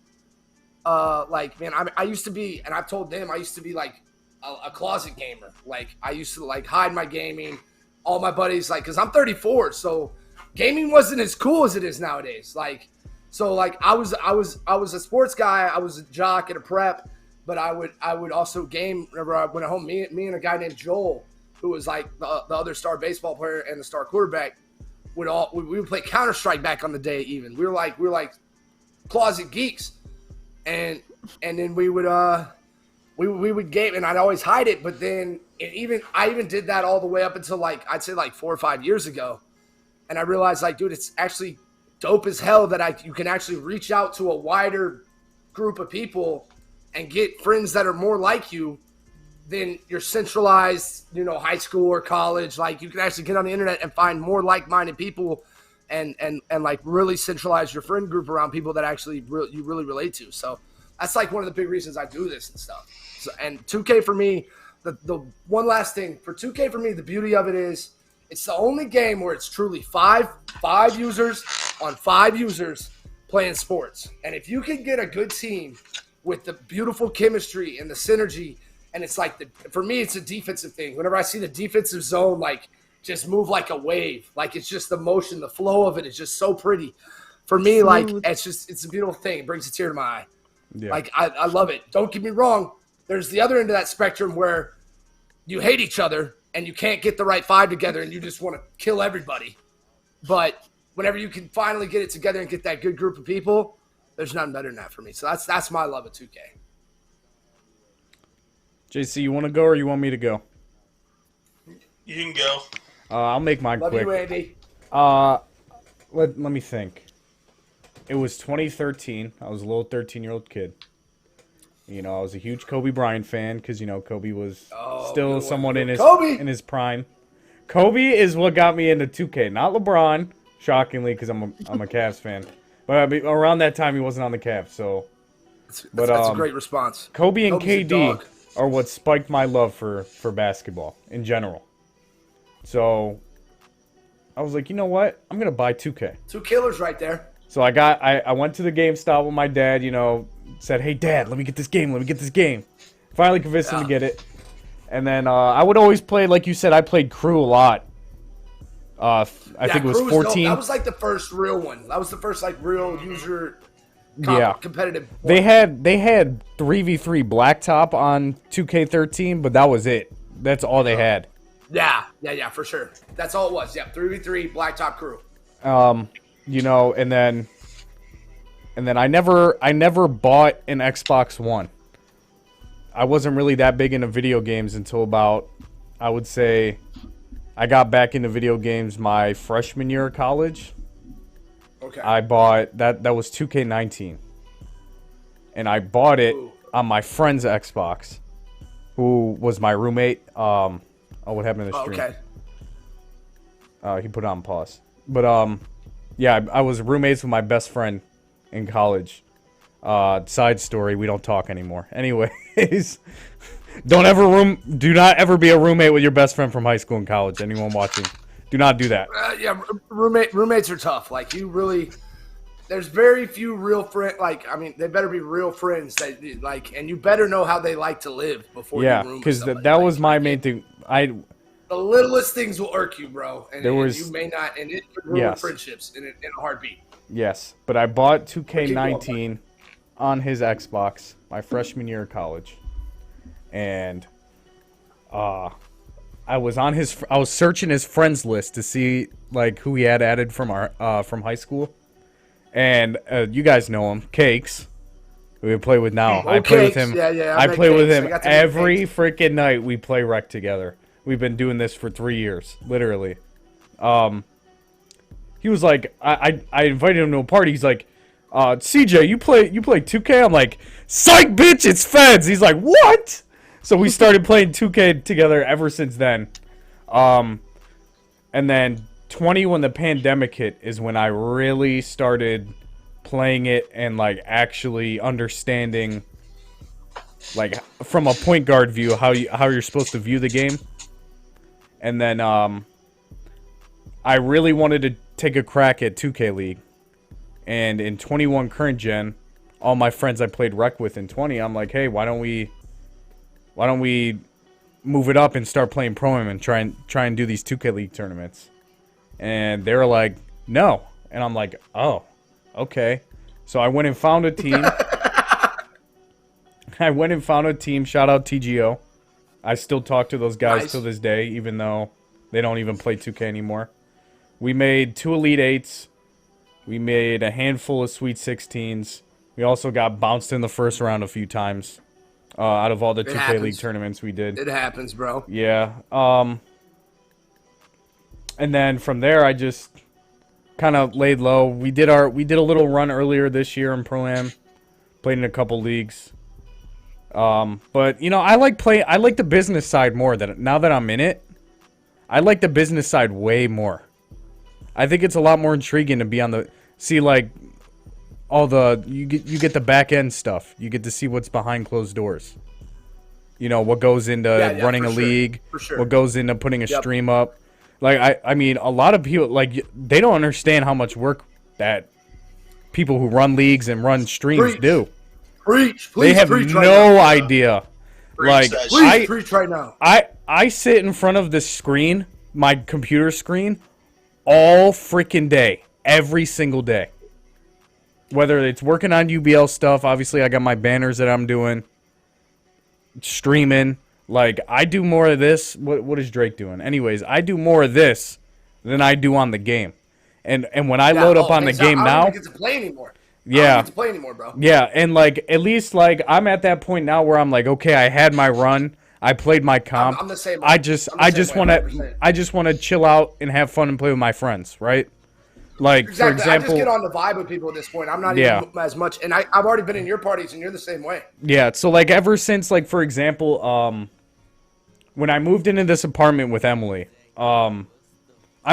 Speaker 2: like, man, I used to be, and I've told them, I used to be like a closet gamer. Like, I used to like hide my gaming. All my buddies, like, because I'm 34, so gaming wasn't as cool as it is nowadays. Like, so like I was a sports guy. I was a jock at a prep. But I would also game whenever I went home. Me and a guy named Joel, who was like the other star baseball player and the star quarterback, we would play Counter-Strike back on the day. Even we were like closet geeks, and then we would game, and I'd always hide it. But then I even did that all the way up until like I'd say like 4 or 5 years ago, and I realized like, dude, it's actually dope as hell that you can actually reach out to a wider group of people and get friends that are more like you than your centralized, high school or college. Like, you can actually get on the internet and find more like-minded people and like really centralize your friend group around people that actually you really relate to. So that's like one of the big reasons I do this and stuff. So, and 2K for me, the one last thing for 2K for me, the beauty of it is it's the only game where it's truly five users on 5 users playing sports. And if you can get a good team with the beautiful chemistry and the synergy, and it's like for me, it's a defensive thing. Whenever I see the defensive zone, like just move like a wave, like it's just the motion, the flow of it is just so pretty. For me, like it's a beautiful thing. It brings a tear to my eye. Yeah. Like I love it. Don't get me wrong. There's the other end of that spectrum where you hate each other and you can't get the right 5 together and you just want to kill everybody. But whenever you can finally get it together and get that good group of people, there's nothing better than that for me. So that's my love of 2K.
Speaker 1: JC, you want to go or you want me to go?
Speaker 4: You can go.
Speaker 1: I'll make mine
Speaker 2: love
Speaker 1: quick.
Speaker 2: You, Andy.
Speaker 1: Let me think. It was 2013. I was a little 13-year-old kid. I was a huge Kobe Bryant fan because Kobe was still somewhat in his prime. Kobe is what got me into 2K, not LeBron. Shockingly, because I'm a Cavs fan. But around that time, he wasn't on the Cavs, so.
Speaker 2: That's a great response.
Speaker 1: Kobe and KD are what spiked my love for basketball in general. So, I was like, you know what? I'm gonna buy 2K.
Speaker 2: 2 killers right there.
Speaker 1: So I went to the GameStop with my dad. Said, "Hey, Dad, let me get this game." Finally convinced him to get it. And then I would always play, like you said, I played Crew a lot. I think it was 14.
Speaker 2: That was like the first real one. That was the first like real user competitive one.
Speaker 1: They had 3v3 Blacktop on 2K13, but that was it. That's all they had.
Speaker 2: Yeah, for sure. That's all it was. Yeah, 3v3 Blacktop Crew.
Speaker 1: And then I never bought an Xbox One. I wasn't really that big into video games until about, I would say, I got back into video games my freshman year of college.
Speaker 2: Okay.
Speaker 1: I bought that was 2K19. And I bought it on my friend's Xbox, who was my roommate. What happened in the stream?
Speaker 2: Okay.
Speaker 1: He put it on pause. But Yeah, I was roommates with my best friend in college. Side story, we don't talk anymore. Anyways, do not ever be a roommate with your best friend from high school and college. Anyone watching, do not do that.
Speaker 2: Yeah, roommates are tough. Like you really, there's very few real friends. Like I mean, they better be real friends. That like, and you better know how they like to live before you room.
Speaker 1: Because that was my main thing.
Speaker 2: The littlest things will irk you, bro, and you may not, and it could ruin friendships in a heartbeat.
Speaker 1: Yes, but I bought 2K19 on his Xbox my freshman year of college, and I was searching his friends list to see like who he had added from high school, and you guys know him, Cakes, who we play with now. I play with him.
Speaker 2: Yeah,
Speaker 1: I play with him every freaking night. We play Rec together. We've been doing this for 3 years, literally. He was like, I invited him to a party. He's like, CJ, you play 2K? I'm like, psych, bitch, it's Feds. He's like, what? So we started playing 2K together ever since then. And then 20, when the pandemic hit, is when I really started playing it and like actually understanding, like from a point guard view, how you're supposed to view the game. And then I really wanted to take a crack at 2K League. And in 21 current gen, all my friends I played Rec with in 20, I'm like, hey, why don't we move it up and start playing Pro-Am and try and do these 2K League tournaments? And they were like, no. And I'm like, oh, okay. So I went and found a team. Shout out TGO. I still talk to those guys to this day, even though they don't even play 2K anymore. We made 2 Elite 8s. We made a handful of Sweet 16s. We also got bounced in the first round a few times out of all the 2K League tournaments we did.
Speaker 2: It happens, bro.
Speaker 1: Yeah. And then from there, I just kind of laid low. We did a little run earlier this year in Pro-Am. Played in a couple leagues. But you know, I like the business side more. Now that I'm in it, I like the business side way more. I think it's a lot more intriguing to be on you get the back end stuff. You get to see what's behind closed doors. You know, what goes into running a league, what goes into putting a stream up. Like I mean, a lot of people they don't understand how much work that people who run leagues and run streams do. They have no idea.
Speaker 2: Preach right now.
Speaker 1: I sit in front of the screen, my computer screen, all freaking day, every single day. Whether it's working on UBL stuff, obviously I got my banners that I'm doing, streaming. Like, I do more of this. What is Drake doing? Anyways, I do more of this than I do on the game. And when I load up on the game now, I don't
Speaker 2: get to play anymore.
Speaker 1: Yeah.
Speaker 2: I don't get to play anymore, bro.
Speaker 1: Yeah, and like at least like I'm at that point now where I'm like, okay, I had my run. I played my comp.
Speaker 2: I'm the same way.
Speaker 1: I just want to chill out and have fun and play with my friends, right? Like,
Speaker 2: exactly.
Speaker 1: For example,
Speaker 2: I just get on the vibe with people at this point. I'm not even as much, and I've already been in your parties, and you're the same way.
Speaker 1: Yeah, so like ever since, like, for example, when I moved into this apartment with Emily, I'm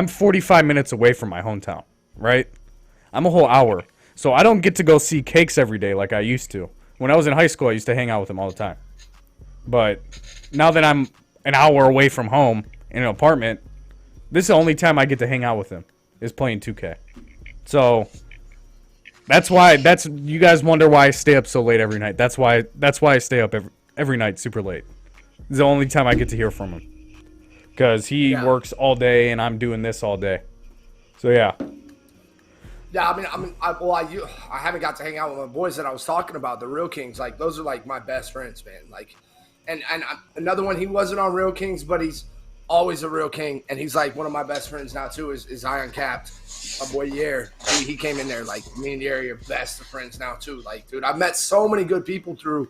Speaker 1: 45 minutes away from my hometown, right? I'm a whole hour. So I don't get to go see Cakes every day like I used to. When I was in high school, I used to hang out with him all the time. But now that I'm an hour away from home in an apartment, this is the only time I get to hang out with him, is playing 2K. So that's why you guys wonder why I stay up so late every night. That's why I stay up every night super late. It's the only time I get to hear from him. Because he works all day and I'm doing this all day. So yeah.
Speaker 2: Yeah, I haven't got to hang out with my boys that I was talking about, the Real Kings. Like, those are like my best friends, man. Like, and another one, he wasn't on Real Kings, but he's always a Real King, and he's like one of my best friends now too. Is Iron Capped, my boy Yer. He came in there. Like, me and Yer are best of friends now too. Like, dude, I've met so many good people through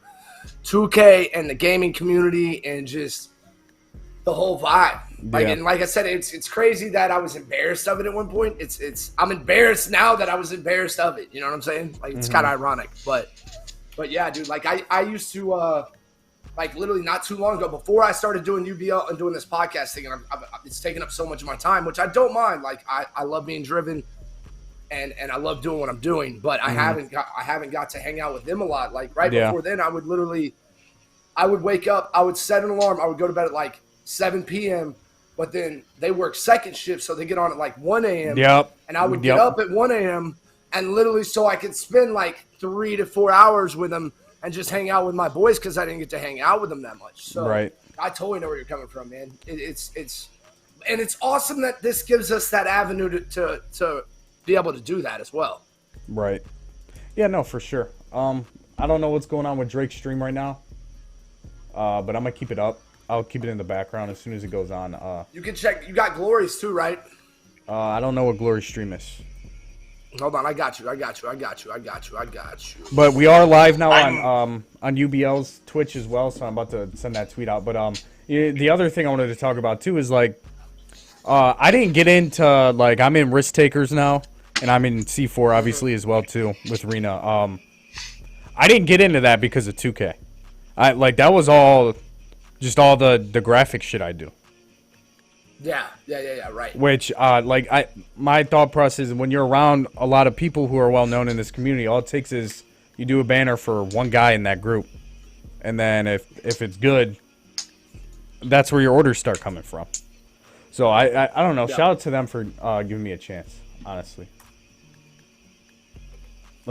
Speaker 2: 2K and the gaming community and just the whole vibe. Like, and like I said, it's crazy that I was embarrassed of it at one point. I'm embarrassed now that I was embarrassed of it. You know what I'm saying? Like, it's kind of ironic, but yeah, dude. Like, I used to like literally not too long ago, before I started doing UBL and doing this podcast thing, and it's taken up so much of my time, which I don't mind. Like, I love being driven. and I love doing what I'm doing, but I haven't got to hang out with them a lot. Like before then, I would wake up, I would set an alarm, I would go to bed at like 7 p.m. But then they work second shift, so they get on at like 1 a.m.
Speaker 1: Yep.
Speaker 2: And I would get up at 1 a.m. and literally so I could spend like 3 to 4 hours with them and just hang out with my boys because I didn't get to hang out with them that much. So I totally know where you're coming from, man. It's awesome that this gives us that avenue to be able to do that as well.
Speaker 1: Right. Yeah, no, for sure. I don't know what's going on with Drake's stream right now, but I'm gonna keep it up. I'll keep it in the background as soon as it goes on.
Speaker 2: You can check. You got Glories too, right?
Speaker 1: I don't know what Glory's stream is.
Speaker 2: Hold on, I got you.
Speaker 1: But we are live now on UBL's Twitch as well, so I'm about to send that tweet out. But the other thing I wanted to talk about too is like, I didn't get into like I'm in Risk Takers now, and I'm in C4 obviously as well too with Rena. I didn't get into that because of 2K. That was all. Just all the graphic shit I do.
Speaker 2: Yeah, right.
Speaker 1: Which, my thought process is when you're around a lot of people who are well known in this community, all it takes is you do a banner for one guy in that group, and then if it's good, that's where your orders start coming from. So I don't know. Shout out to them for giving me a chance. Honestly.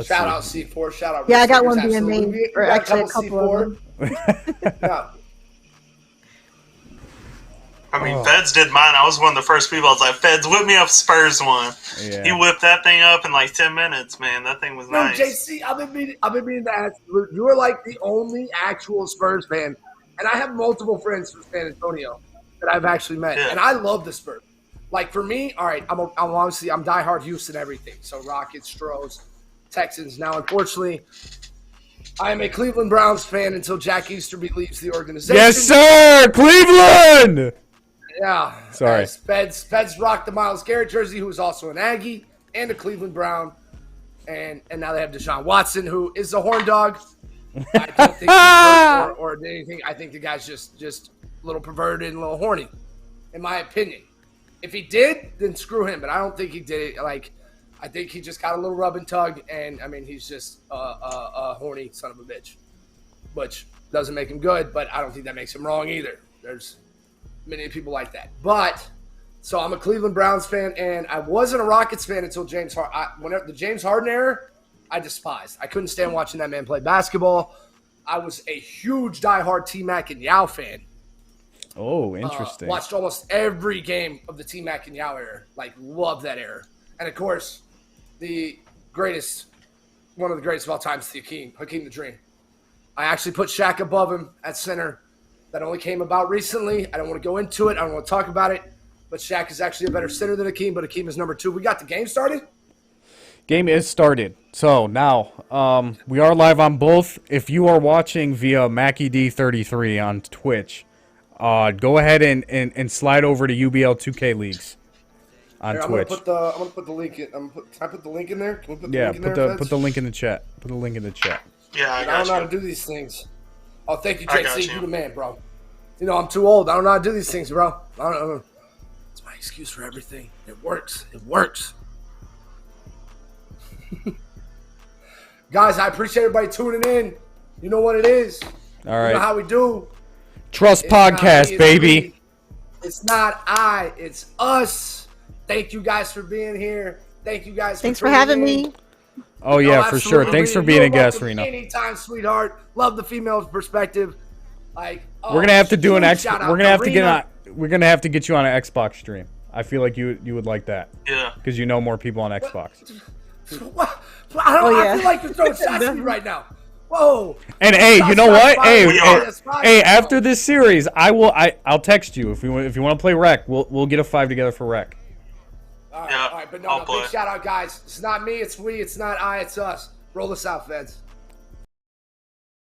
Speaker 2: Shout out C4. Shout out.
Speaker 3: Yeah, I got one being made, or actually a couple of them.
Speaker 2: Yeah.
Speaker 4: I mean, Feds did mine. I was one of the first people. I was like, Feds, whip me up Spurs one. Yeah. He whipped that thing up in like 10 minutes, man. That thing was nice.
Speaker 2: JC, I've been meaning to ask you. You are like the only actual Spurs fan, and I have multiple friends from San Antonio that I've actually met, and I love the Spurs. Like for me, all right, I'm diehard Houston everything. So Rockets, Stros, Texans. Now, unfortunately, I am a Cleveland Browns fan until Jack Easterby leaves the organization.
Speaker 1: Yes, sir, Cleveland.
Speaker 2: Yeah.
Speaker 1: Sorry.
Speaker 2: Feds rocked the Myles Garrett jersey, who is also an Aggie and a Cleveland Brown. And now they have Deshaun Watson, who is a horn dog. I don't think he's or anything. I think the guy's just a little perverted and a little horny, in my opinion. If he did, then screw him. But I don't think he did it. Like, I think he just got a little rub and tug. And, I mean, he's just a horny son of a bitch. Which doesn't make him good, but I don't think that makes him wrong either. There's many people like that. But so I'm a Cleveland Browns fan, and I wasn't a Rockets fan until James Harden. Whenever the James Harden era, I despised. I couldn't stand watching that man play basketball. I was a huge diehard T-Mac and Yao fan.
Speaker 1: Oh, interesting.
Speaker 2: Watched almost every game of the T-Mac and Yao era. Like, loved that era. And of course, one of the greatest of all time is Hakeem the Dream. I actually put Shaq above him at center. That only came about recently. I don't want to go into it. I don't want to talk about it. But Shaq is actually a better center than Hakeem, but Hakeem is number 2. We got the game started?
Speaker 1: Game is started. So now, we are live on both. If you are watching via MackeyD33 on Twitch, go ahead and slide over to UBL 2K Leagues on Twitch.
Speaker 2: I'm gonna put the link in. Can I put the link in there? Can we put the link in there?
Speaker 1: Put the link in the chat. Put the link in the chat.
Speaker 4: Yeah, I
Speaker 2: don't know how to do these things. Oh, thank you, JC. You the man, bro. You know, I'm too old. I don't know how to do these things, bro. I don't know. It's my excuse for everything. It works. It works. Guys, I appreciate everybody tuning in. You know what it is.
Speaker 1: All right.
Speaker 2: You know how we do.
Speaker 1: TrusT Podcast, baby.
Speaker 2: It's not I. It's us. Thank you guys for being here. Thank you guys.
Speaker 3: Thanks for having me.
Speaker 1: Oh yeah, for sure. Thanks for being a guest, Rena.
Speaker 2: Anytime, sweetheart. Love the female perspective. Like
Speaker 1: we're gonna have to do an X. We're gonna have to get on. We're gonna have to get you on an Xbox stream. I feel like you would like that.
Speaker 4: Yeah.
Speaker 1: Because you know more people on Xbox.
Speaker 2: What? I feel like you're throwing shots at me right now. Whoa.
Speaker 1: And hey, you know what? Hey, after this series, I'll text you if you want to play Rec. We'll get a 5 together for Rec.
Speaker 2: All right, but no, big shout out, guys. It's not me, it's we, it's not I, it's us. Roll this out, Feds.